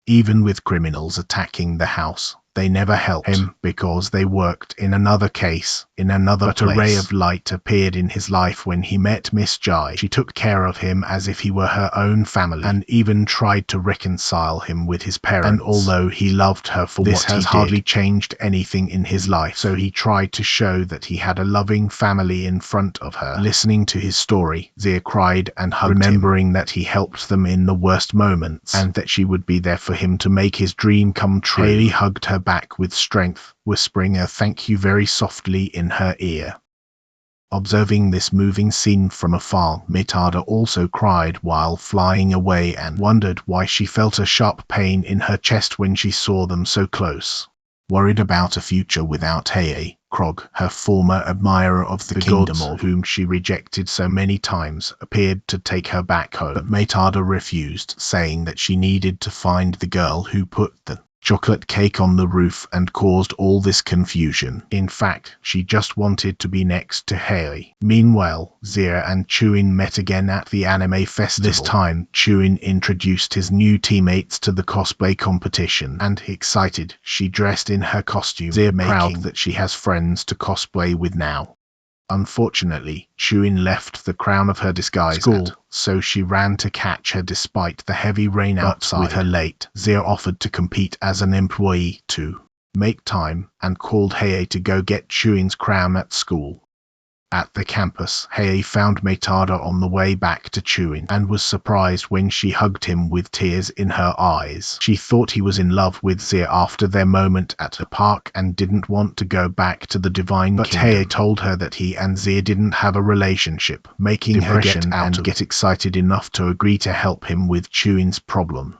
Even with criminals attacking the house, they never helped him because they worked in another case, in another place. But a ray of light appeared in his life when he met Miss Jai. She took care of him as if he were her own family, and even tried to reconcile him with his parents. And although he loved her for what he did, this has hardly changed anything in his life, so he tried to show that he had a loving family in front of her. Listening to his story, Zia cried and hugged him, remembering that he helped them in the worst moments, and that she would be there for him to make his dream come true. Haley hugged her back with strength, whispering a thank you very softly in her ear. Observing this moving scene from afar, Meitata also cried while flying away and wondered why she felt a sharp pain in her chest when she saw them so close. Worried about a future without Hei, Krog, her former admirer of the kingdom of whom she rejected so many times, appeared to take her back home, but Meitata refused, saying that she needed to find the girl who put the chocolate cake on the roof and caused all this confusion. In fact, she just wanted to be next to Haley. Meanwhile, Zia and Chuin met again at the anime festival. This time, Chuin introduced his new teammates to the cosplay competition, and excited, she dressed in her costume, Zia proud that she has friends to cosplay with now. Unfortunately, Chuin left the crown of her disguise school, so she ran to catch her despite the heavy rain outside. With her late, Zia offered to compete as an employee to make time and called Hei to go get Chuin's crown at school. At the campus, Hei found Metada on the way back to Chuin and was surprised when she hugged him with tears in her eyes. She thought he was in love with Zia after their moment at the park and didn't want to go back to the Divine Kingdom. But Hei told her that he and Zia didn't have a relationship, making her get excited enough to agree to help him with Chuin's problem.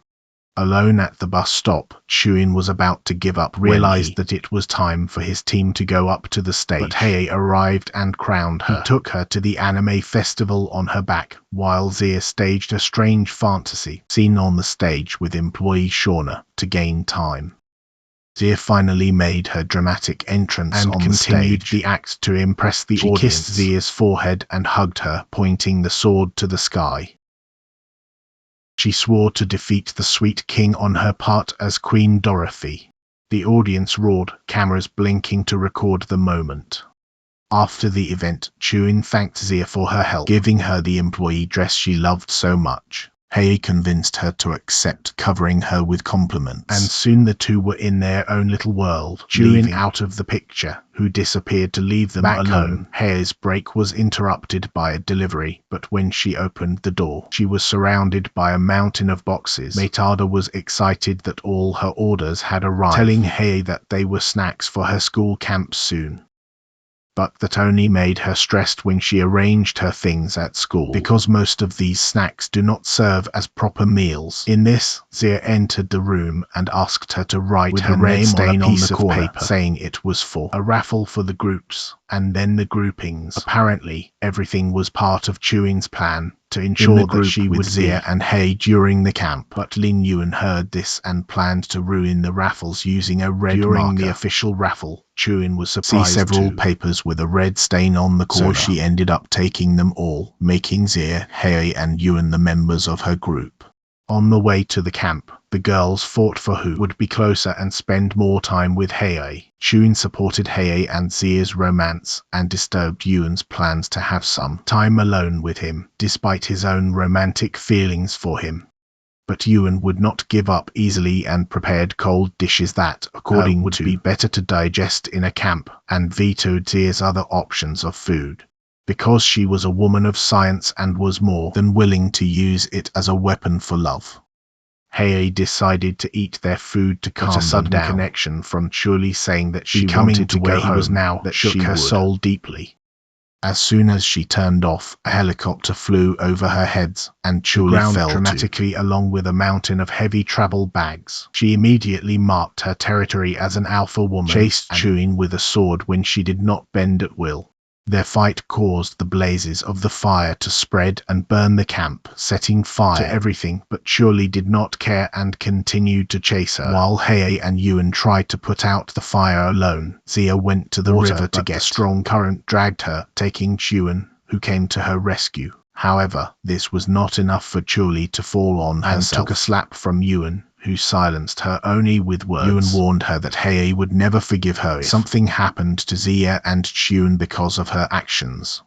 Alone at the bus stop, Chuin was about to give up, realized that it was time for his team to go up to the stage. But Hei arrived and crowned her. He took her to the anime festival on her back, while Zia staged a strange fantasy scene on the stage with employee Shauna to gain time. Zia finally made her dramatic entrance and continued the act to impress the audience. She kissed Zia's forehead and hugged her, pointing the sword to the sky. She swore to defeat the Sweet King on her part as Queen Dorothy. The audience roared, cameras blinking to record the moment. After the event, Chuin thanked Zia for her help, giving her the employee dress she loved so much. Hei convinced her to accept, covering her with compliments, and soon the two were in their own little world. Chuin out of the picture, who disappeared to leave them back alone. Hei's break was interrupted by a delivery, but when she opened the door, she was surrounded by a mountain of boxes. Metada was excited that all her orders had arrived, telling Hei that they were snacks for her school camp soon. But that only made her stressed when she arranged her things at school, because most of these snacks do not serve as proper meals. In this, Zia entered the room and asked her to write her name on a piece of paper, saying it was for a raffle for the groups, and then the groupings. Apparently, everything was part of Chuin's plan to ensure that she would Zia and Hei during the camp. But Lin Yuan heard this and planned to ruin the raffles using a red marker. During the official raffle, Chuin was surprised to see several papers with a red stain on the corner, so she ended up taking them all, making Zia, Hei and Yuan the members of her group. On the way to the camp, the girls fought for who would be closer and spend more time with Hei. Chuin supported Hei and Zia's romance and disturbed Yuan's plans to have some time alone with him, despite his own romantic feelings for him. But Yuan would not give up easily and prepared cold dishes that, according would be better to digest in a camp, and vetoed Zia's other options of food, because she was a woman of science and was more than willing to use it as a weapon for love. Hei decided to eat their food to calm them down. A sudden connection from Chuli saying that she wanted to go home now that shook her soul deeply. As soon as she turned off, a helicopter flew over her heads, and Chuli fell dramatically along with a mountain of heavy travel bags. She immediately marked her territory as an alpha woman, chased Chuin with a sword when she did not bend at will. Their fight caused the blazes of the fire to spread and burn the camp, setting fire to everything, but Chuli did not care and continued to chase her. While Hei and Yuan tried to put out the fire alone, Zia went to the river to get. The strong current dragged her, taking Chuan, who came to her rescue. However, this was not enough for Chuli to fall on herself, and took a slap from Yuan, who silenced her only with words. Yuan warned her that Hei would never forgive her if something happened to Zia and Chuan because of her actions.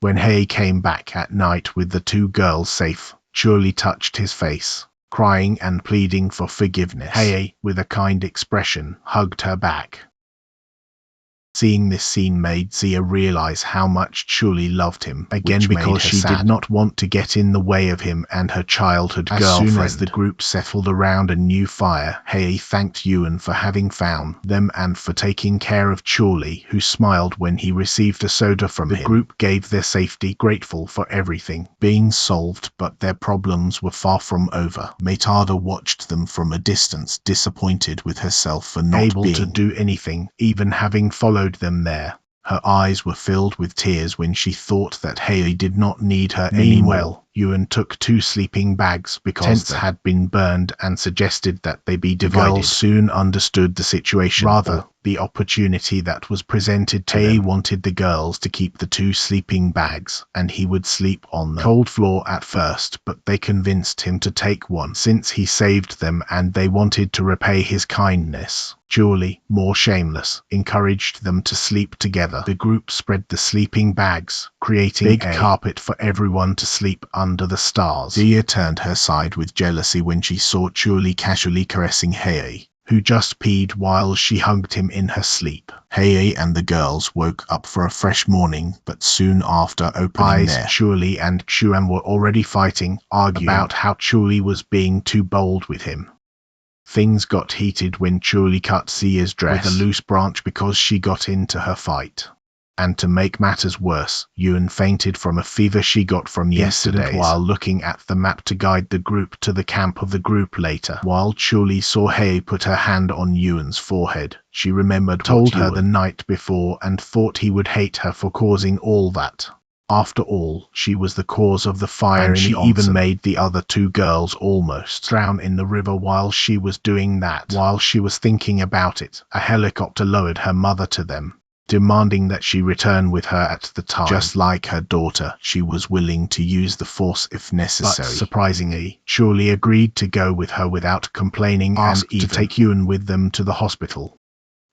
When Hei came back at night with the two girls safe, Chuli touched his face, crying and pleading for forgiveness. Hei, with a kind expression, hugged her back. Seeing this scene made Zia realize how much Chuli loved him, again because she did not want to get in the way of him and her childhood girlfriend. As soon as the group settled around a new fire, Hei thanked Yuan for having found them and for taking care of Chuli, who smiled when he received a soda from him. The group gave their safety, grateful for everything being solved, but their problems were far from over. Metada watched them from a distance, disappointed with herself for not able to do anything, even having followed them there. Her eyes were filled with tears when she thought that Hei did not need her anymore. Yuan took 2 sleeping bags because tents had been burned and suggested that they be divided. The girls soon understood the situation, rather the opportunity that was presented to them. He wanted the girls to keep the 2 sleeping bags, and he would sleep on the cold floor at first, but they convinced him to take one since he saved them and they wanted to repay his kindness. Julie, more shameless, encouraged them to sleep together. The group spread the sleeping bags, creating a carpet for everyone to sleep under the stars. Zia turned her side with jealousy when she saw Julie casually caressing Hei, who just peed while she hugged him in her sleep. Hei and the girls woke up for a fresh morning, but soon after opening their Julie and Xuan were already fighting, arguing about how Julie was being too bold with him. Things got heated when Julie cut Zia's dress with a loose branch because she got into her fight. And to make matters worse, Yuan fainted from a fever she got from yesterday while looking at the map to guide the group to the camp of the group later. While Julie saw Hei put her hand on Yuan's forehead, she remembered told her the night before and thought he would hate her for causing all that. After all, she was the cause of the fire, and she even made the other 2 girls almost drown in the river while she was doing that. While she was thinking about it, a helicopter lowered her mother to them, demanding that she return with her at the time. Just like her daughter, she was willing to use the force if necessary. But surprisingly, Julie agreed to go with her without complaining and even to take Yuan with them to the hospital.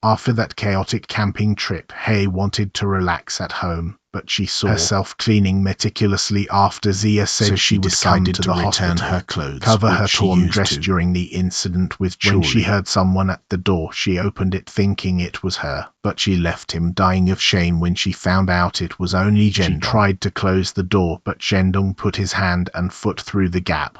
After that chaotic camping trip, Hei wanted to relax at home, but she saw herself cleaning meticulously after Zia said so she would come to the hospital, her clothes, cover her torn dress during the incident with Julie. When she heard someone at the door, she opened it thinking it was her, but she left him dying of shame when she found out it was only Zhendong. She tried to close the door, but Zhendong put his hand and foot through the gap.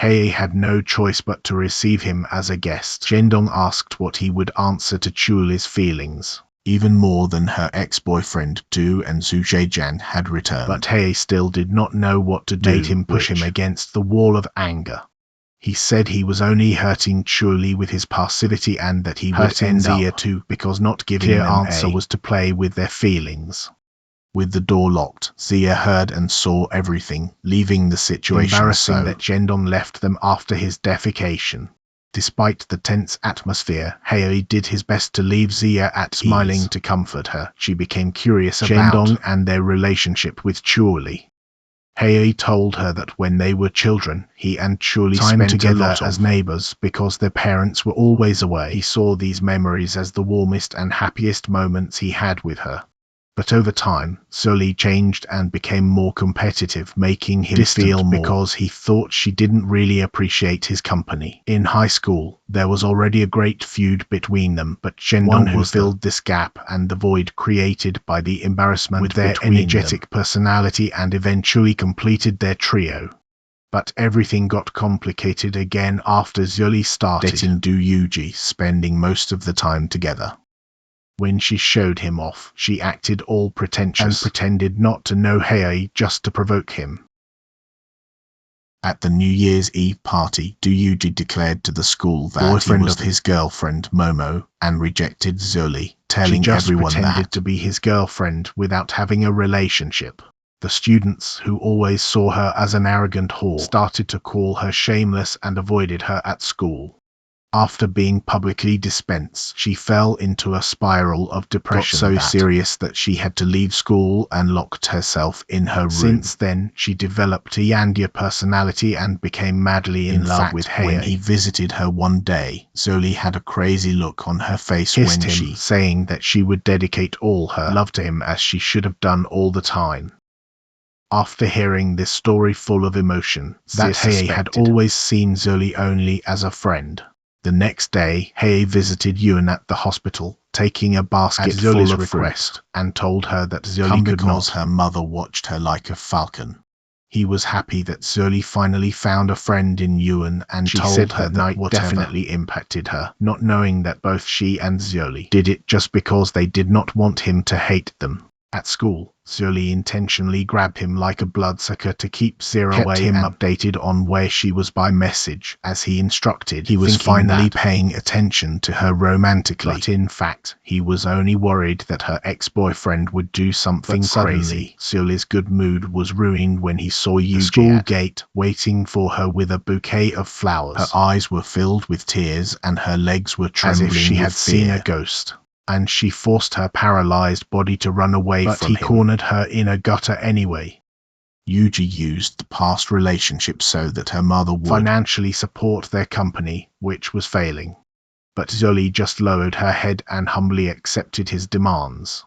Hei had no choice but to receive him as a guest. Zhendong asked what he would answer to Julie's feelings, even more than her ex-boyfriend Du and Zhu Zhejian had returned. But Hei still did not know what to do. Made him push him against the wall of anger. He said he was only hurting Julie with his passivity and that he would end Zia too because not giving them answer was to play with their feelings. With the door locked, Zia heard and saw everything, leaving the situation embarrassing that Zhendong left them after his defecation. Despite the tense atmosphere, Hei did his best to leave Zia at smiling to comfort her. She became curious about Zhendong and their relationship with Julie. Hei told her that when they were children, he and Julie spent together as neighbors because their parents were always away. He saw these memories as the warmest and happiest moments he had with her. But over time, Julie changed and became more competitive, making him feel more because he thought she didn't really appreciate his company. In high school, there was already a great feud between them, but Zhendong who filled this gap and the void created by the embarrassment with their energetic personality and eventually completed their trio. But everything got complicated again after Julie started dating Du Yuji, spending most of the time together. When she showed him off, she acted all pretentious and pretended not to know Hei just to provoke him. At the New Year's Eve party, Du Yuji declared to the school that boyfriend he was his girlfriend, Momo, and rejected Julie, telling everyone that she pretended to be his girlfriend without having a relationship. The students, who always saw her as an arrogant whore, started to call her shameless and avoided her at school. After being publicly dispensed, she fell into a spiral of depression so serious that she had to leave school and locked herself in her room. Since then, she developed a Yandia personality and became madly in love with Hei. When he visited her one day, Julie had a crazy look on her face when she saying that she would dedicate all her love to him as she should have done all the time. After hearing this story full of emotion, that Hei had always seen Julie only as a friend. The next day, Hei visited Yuan at the hospital, taking a basket full of fruit, and told her that Julie could not. Her mother watched her like a falcon. He was happy that Julie finally found a friend in Yuan, and she said her night definitely impacted her, not knowing that both she and Julie did it just because they did not want him to hate them. At school, Seuli intentionally grabbed him like a bloodsucker to keep Zero away and updated on where she was by message. As he instructed, he was finally paying attention to her romantically. But in fact, he was only worried that her ex-boyfriend would do something crazy. Seuli's good mood was ruined when he saw Yuji at the school gate waiting for her with a bouquet of flowers. Her eyes were filled with tears and her legs were trembling as if she had seen a ghost. And she forced her paralyzed body to run away from him. But he cornered her in a gutter anyway. Yuji used the past relationship so that her mother would financially support their company, which was failing. But Seuli just lowered her head and humbly accepted his demands.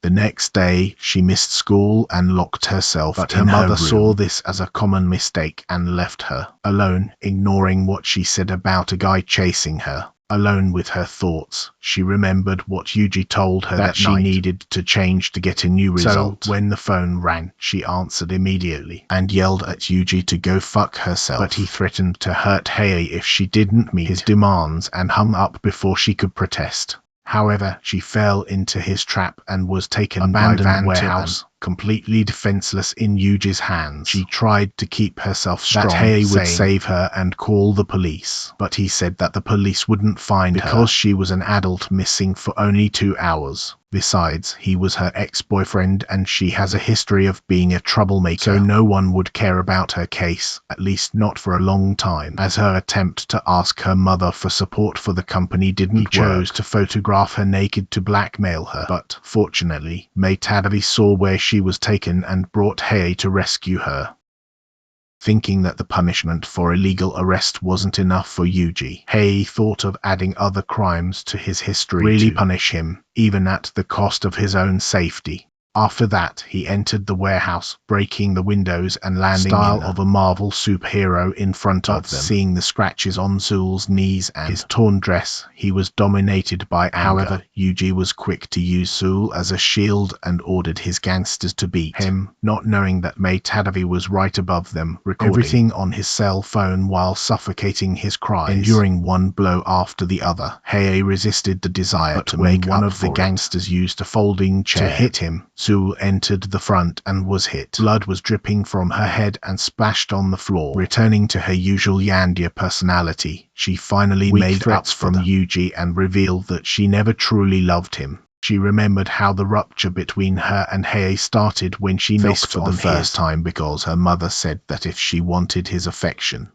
The next day, she missed school and locked herself in her room. But her mother saw this as a common mistake and left her alone, ignoring what she said about a guy chasing her. Alone with her thoughts, she remembered what Yuji told her that she needed to change to get a new result. So, when the phone rang, she answered immediately and yelled at Yuji to go fuck herself. But he threatened to hurt Hei if she didn't meet his demands and hung up before she could protest. However, she fell into his trap and was taken by Van warehouse, completely defenseless in Yuji's hands. She tried to keep herself strong, that Hei would save her and call the police. But he said that the police wouldn't find her because she was an adult missing for only 2 hours. Besides, he was her ex-boyfriend and she has a history of being a troublemaker, so no one would care about her case, at least not for a long time. As her attempt to ask her mother for support for the company didn't work, he chose to photograph her naked to blackmail her. But fortunately, Tadavi saw where she was taken and brought Hei to rescue her. Thinking that the punishment for illegal arrest wasn't enough for Yuji, Hei thought of adding other crimes to his history really to punish him, even at the cost of his own safety. After that, he entered the warehouse, breaking the windows and landing in of a Marvel superhero in front of them. Seeing the scratches on Zul's knees and his torn dress, he was dominated by anger. However, Yuji was quick to use Zul as a shield and ordered his gangsters to beat him, not knowing that Tadavi was right above them, recording everything on his cell phone while suffocating his cries. Enduring one blow after the other, Hei resisted the desire to make one of the gangsters used a folding chair to hit him. Zul entered the front and was hit. Blood was dripping from her head and splashed on the floor. Returning to her usual yandere personality, she finally made up from Yuji and revealed that she never truly loved him. She remembered how the rupture between her and Hei started when she knocked for the first time because her mother said that if she wanted his affection,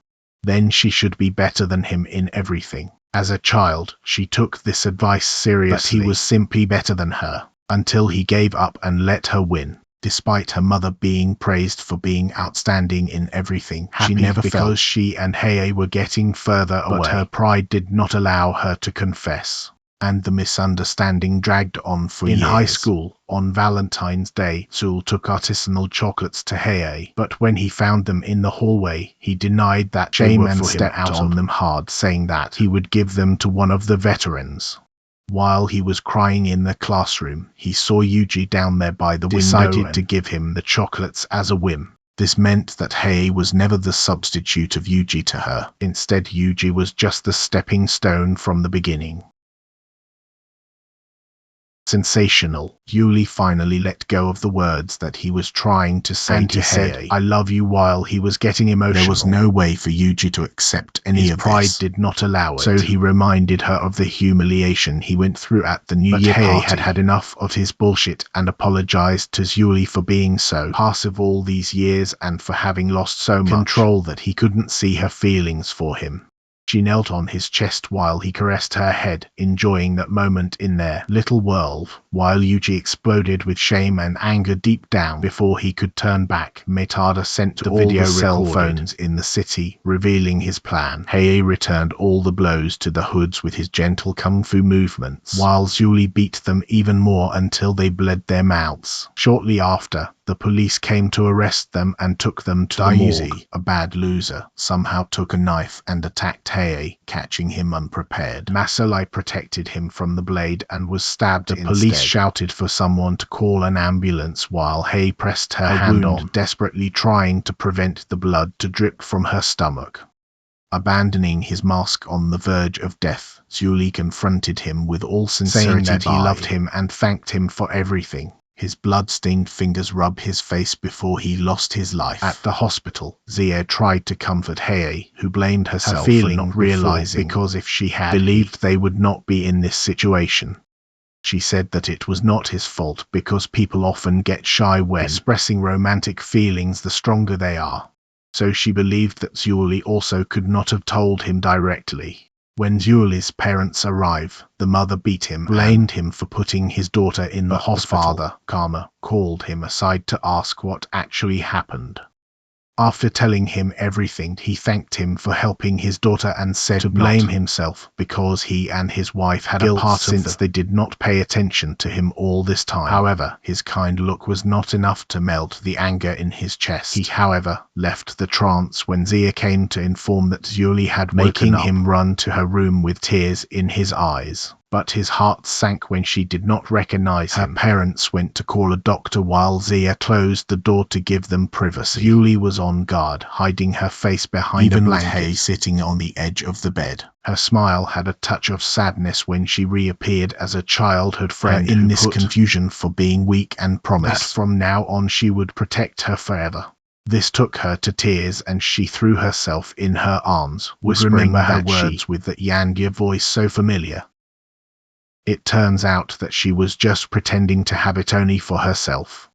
then she should be better than him in everything. As a child, she took this advice seriously, but he was simply better than her. Until he gave up and let her win. Despite her mother being praised for being outstanding in everything, she never felt because she and Hei were getting further away. But her pride did not allow her to confess. And the misunderstanding dragged on for years. In high school, on Valentine's Day, Zul took artisanal chocolates to Hei, but when he found them in the hallway, he denied that shame and stepped on them hard, saying that he would give them to one of the veterans. While he was crying in the classroom, he saw Yuji down there by the window and decided to give him the chocolates as a whim. This meant that Hei was never the substitute of Yuji to her. Instead, Yuji was just the stepping stone from the beginning. Sensational. Yuli finally let go of the words that he was trying to say and to Hei. I love you while he was getting emotional. There was no way for Yuji to accept any of this. His pride did not allow it. So he reminded her of the humiliation he went through at the New Year party. Hei had had enough of his bullshit and apologized to Yuli for being so passive all these years and for having lost so much control that he couldn't see her feelings for him. She knelt on his chest while he caressed her head, enjoying that moment in their little world, while Yuji exploded with shame and anger deep down. Before he could turn back, Metada sent the video cell phones in the city, revealing his plan. Hei returned all the blows to the hoods with his gentle kung fu movements, while Zuli beat them even more until they bled their mouths. Shortly after, the police came to arrest them and took them to the morgue. A bad loser somehow took a knife and attacked Hei, catching him unprepared. Masolai protected him from the blade and was stabbed instead. The police shouted for someone to call an ambulance while Hei pressed her hand on, desperately trying to prevent the blood to drip from her stomach. Abandoning his mask on the verge of death, Zuli confronted him with all sincerity, saying that he loved him and thanked him for everything. His blood-stained fingers rubbed his face before he lost his life. At the hospital, Zia tried to comfort Hei, who blamed herself for not realizing because if she had believed they would not be in this situation. She said that it was not his fault because people often get shy when expressing romantic feelings the stronger they are. So she believed that Zuli also could not have told him directly. When Zuli's parents arrived, the mother beat him, blamed him for putting his daughter in the hospital. The father, Karma, called him aside to ask what actually happened. After telling him everything, he thanked him for helping his daughter and said to blame himself because he and his wife had a part since they did not pay attention to him all this time. However, his kind look was not enough to melt the anger in his chest. He, however, left the trance when Zia came to inform that Zuli had making him run to her room with tears in his eyes. But his heart sank when she did not recognize him. Her parents went to call a doctor while Zia closed the door to give them privacy. Yuli was on guard, hiding her face behind a blanket, with Hei sitting on the edge of the bed. Her smile had a touch of sadness when she reappeared as a childhood friend in this confusion for being weak and promised that from now on she would protect her forever. This took her to tears and she threw herself in her arms, whispering her words with that Yangya voice so familiar. It turns out that she was just pretending to have it only for herself.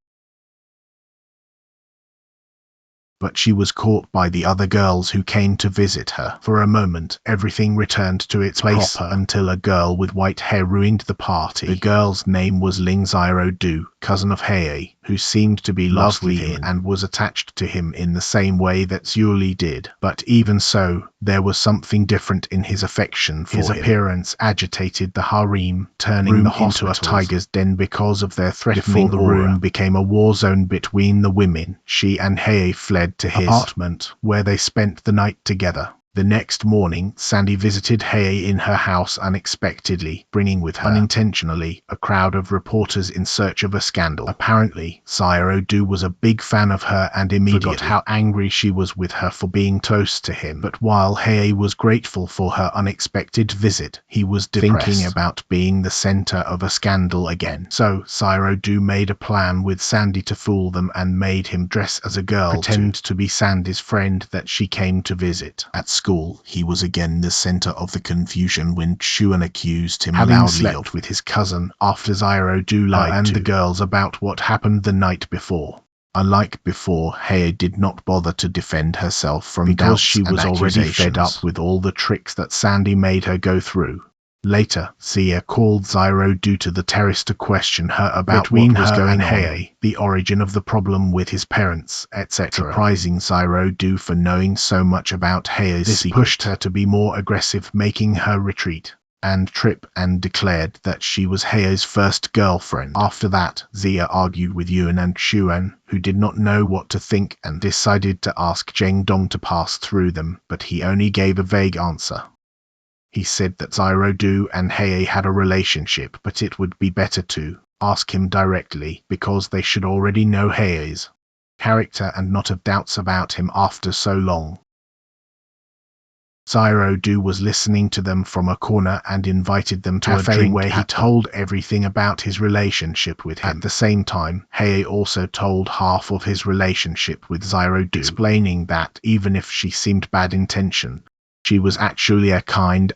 But she was caught by the other girls who came to visit her. For a moment, everything returned to its place until a girl with white hair ruined the party. The girl's name was Ling Ziro Du, cousin of Hei, who seemed to be lovely and was attached to him in the same way that Zuli did. But even so, there was something different in his affection for him. His appearance agitated the harem, turning the into a tiger's den because of their threatening aura. Before the room became a war zone between the women, she and Hei fled to his apartment, where they spent the night together. The next morning, Sandy visited Hei in her house unexpectedly, bringing with her, unintentionally, a crowd of reporters in search of a scandal. Apparently, Ziro Du was a big fan of her and immediately forgot how angry she was with her for being close to him. But while Hei was grateful for her unexpected visit, he was thinking about being the center of a scandal again. So, Ziro Du made a plan with Sandy to fool them and made him dress as a girl, pretend to be Sandy's friend that she came to visit. At school, he was again the center of the confusion when Xuan accused him having slept with his cousin after Ziro Du lied to the girls about what happened the night before. Unlike before, Hei did not bother to defend herself from doubts because she was already fed up with all the tricks that Sandy made her go through. Later, Zia called Ziro Du to the terrace to question her about what was going on, the origin of the problem with his parents, etc. Surprising Ziro Du for knowing so much about Hei's secret. This pushed her to be more aggressive, making her retreat and trip and declared that she was Hei's first girlfriend. After that, Zia argued with Yuan and Xuan, who did not know what to think and decided to ask Zheng Dong to pass through them, but he only gave a vague answer. He said that Ziro Du and Hei had a relationship, but it would be better to ask him directly because they should already know Hei's character and not have doubts about him after so long. Ziro Du was listening to them from a corner and invited them to a drink where he told everything about his relationship with him. At the same time, Hei also told half of his relationship with Ziro Du, explaining that even if she seemed bad-intentioned, she was actually a kind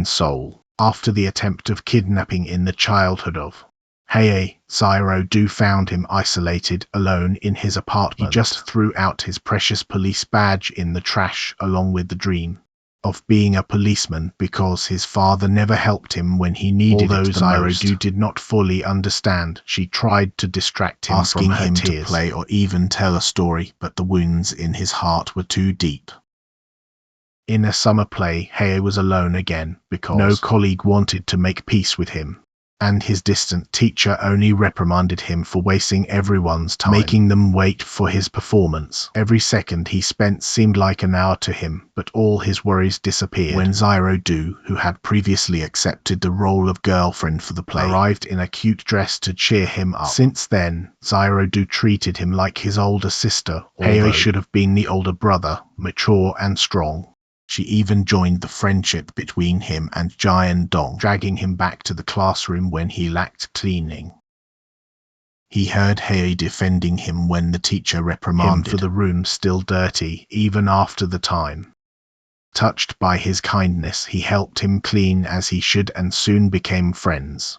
soul. After the attempt of kidnapping in the childhood of Hei, Ziro Du found him isolated, alone in his apartment. He just threw out his precious police badge in the trash along with the dream of being a policeman because his father never helped him when he needed it the most. Although Ziro Du did not fully understand, she tried to distract him asking from her him tears. To play or even tell a story, but the wounds in his heart were too deep. In a summer play, Hei was alone again because no colleague wanted to make peace with him, and his distant teacher only reprimanded him for wasting everyone's time, making them wait for his performance. Every second he spent seemed like an hour to him, but all his worries disappeared when Ziro Du, who had previously accepted the role of girlfriend for the play, arrived in a cute dress to cheer him up. Since then, Ziro Du treated him like his older sister, although Hei should have been the older brother, mature and strong. She even joined the friendship between him and Jiang Dong, dragging him back to the classroom when he lacked cleaning. He heard Hei defending him when the teacher reprimanded him for the room still dirty even after the time. Touched by his kindness, he helped him clean as he should and soon became friends.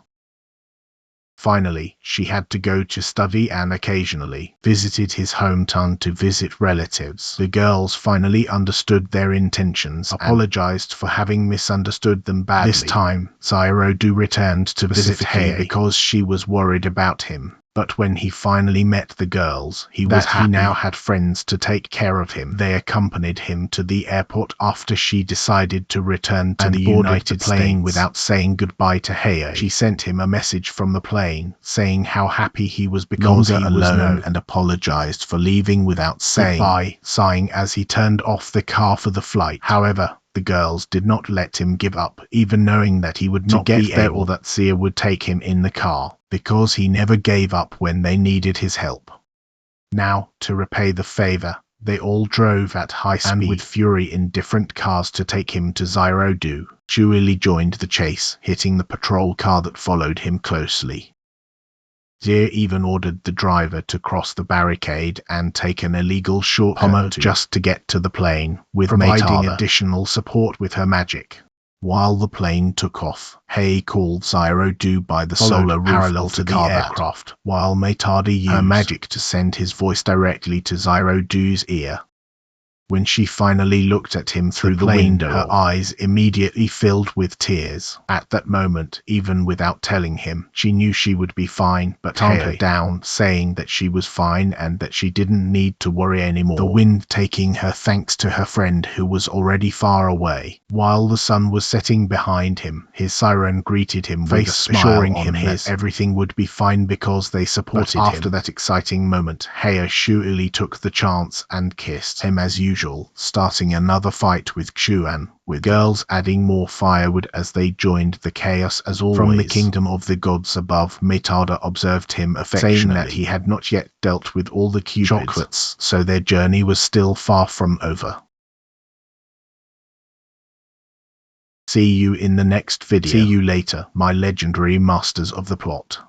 Finally, she had to go to study and occasionally visited his hometown to visit relatives. The girls finally understood their intentions, apologized for having misunderstood them badly. This time, Zairodu returned to visit Hei because she was worried about him. But when he finally met the girls, he was happy. He now had friends to take care of him. They accompanied him to the airport after she decided to return to the United States without saying goodbye to Hei. She sent him a message from the plane saying how happy he was because he was alone and apologized for leaving without saying goodbye, sighing as he turned off the car for the flight. However, the girls did not let him give up, even knowing that he would not get there or that Sia would take him in the car, because he never gave up when they needed his help. Now, to repay the favor, they all drove at high speed and with fury in different cars to take him to Zairodu. Shuili joined the chase, hitting the patrol car that followed him closely. Zia even ordered the driver to cross the barricade and take an illegal shortcut just to get to the plane, with providing additional support with her magic. While the plane took off, Hei called Zairodu by the solar roof parallel to the aircraft, while Metada used her magic to send his voice directly to Zairodu's ear. When she finally looked at him through the window, her eyes immediately filled with tears. At that moment, even without telling him, she knew she would be fine, but calmed her down, saying that she was fine and that she didn't need to worry anymore. The wind taking her thanks to her friend who was already far away. While the sun was setting behind him, his siren greeted him with a smile, assuring him that everything would be fine because they supported him. After that exciting moment, Hei Shuili took the chance and kissed him as usual, starting another fight with Xuan, with girls adding more firewood as they joined the chaos as always. From the kingdom of the gods above, Metada observed him affectionately, saying that he had not yet dealt with all the chocolates, so their journey was still far from over. See you in the next video. See you later, my legendary masters of the plot.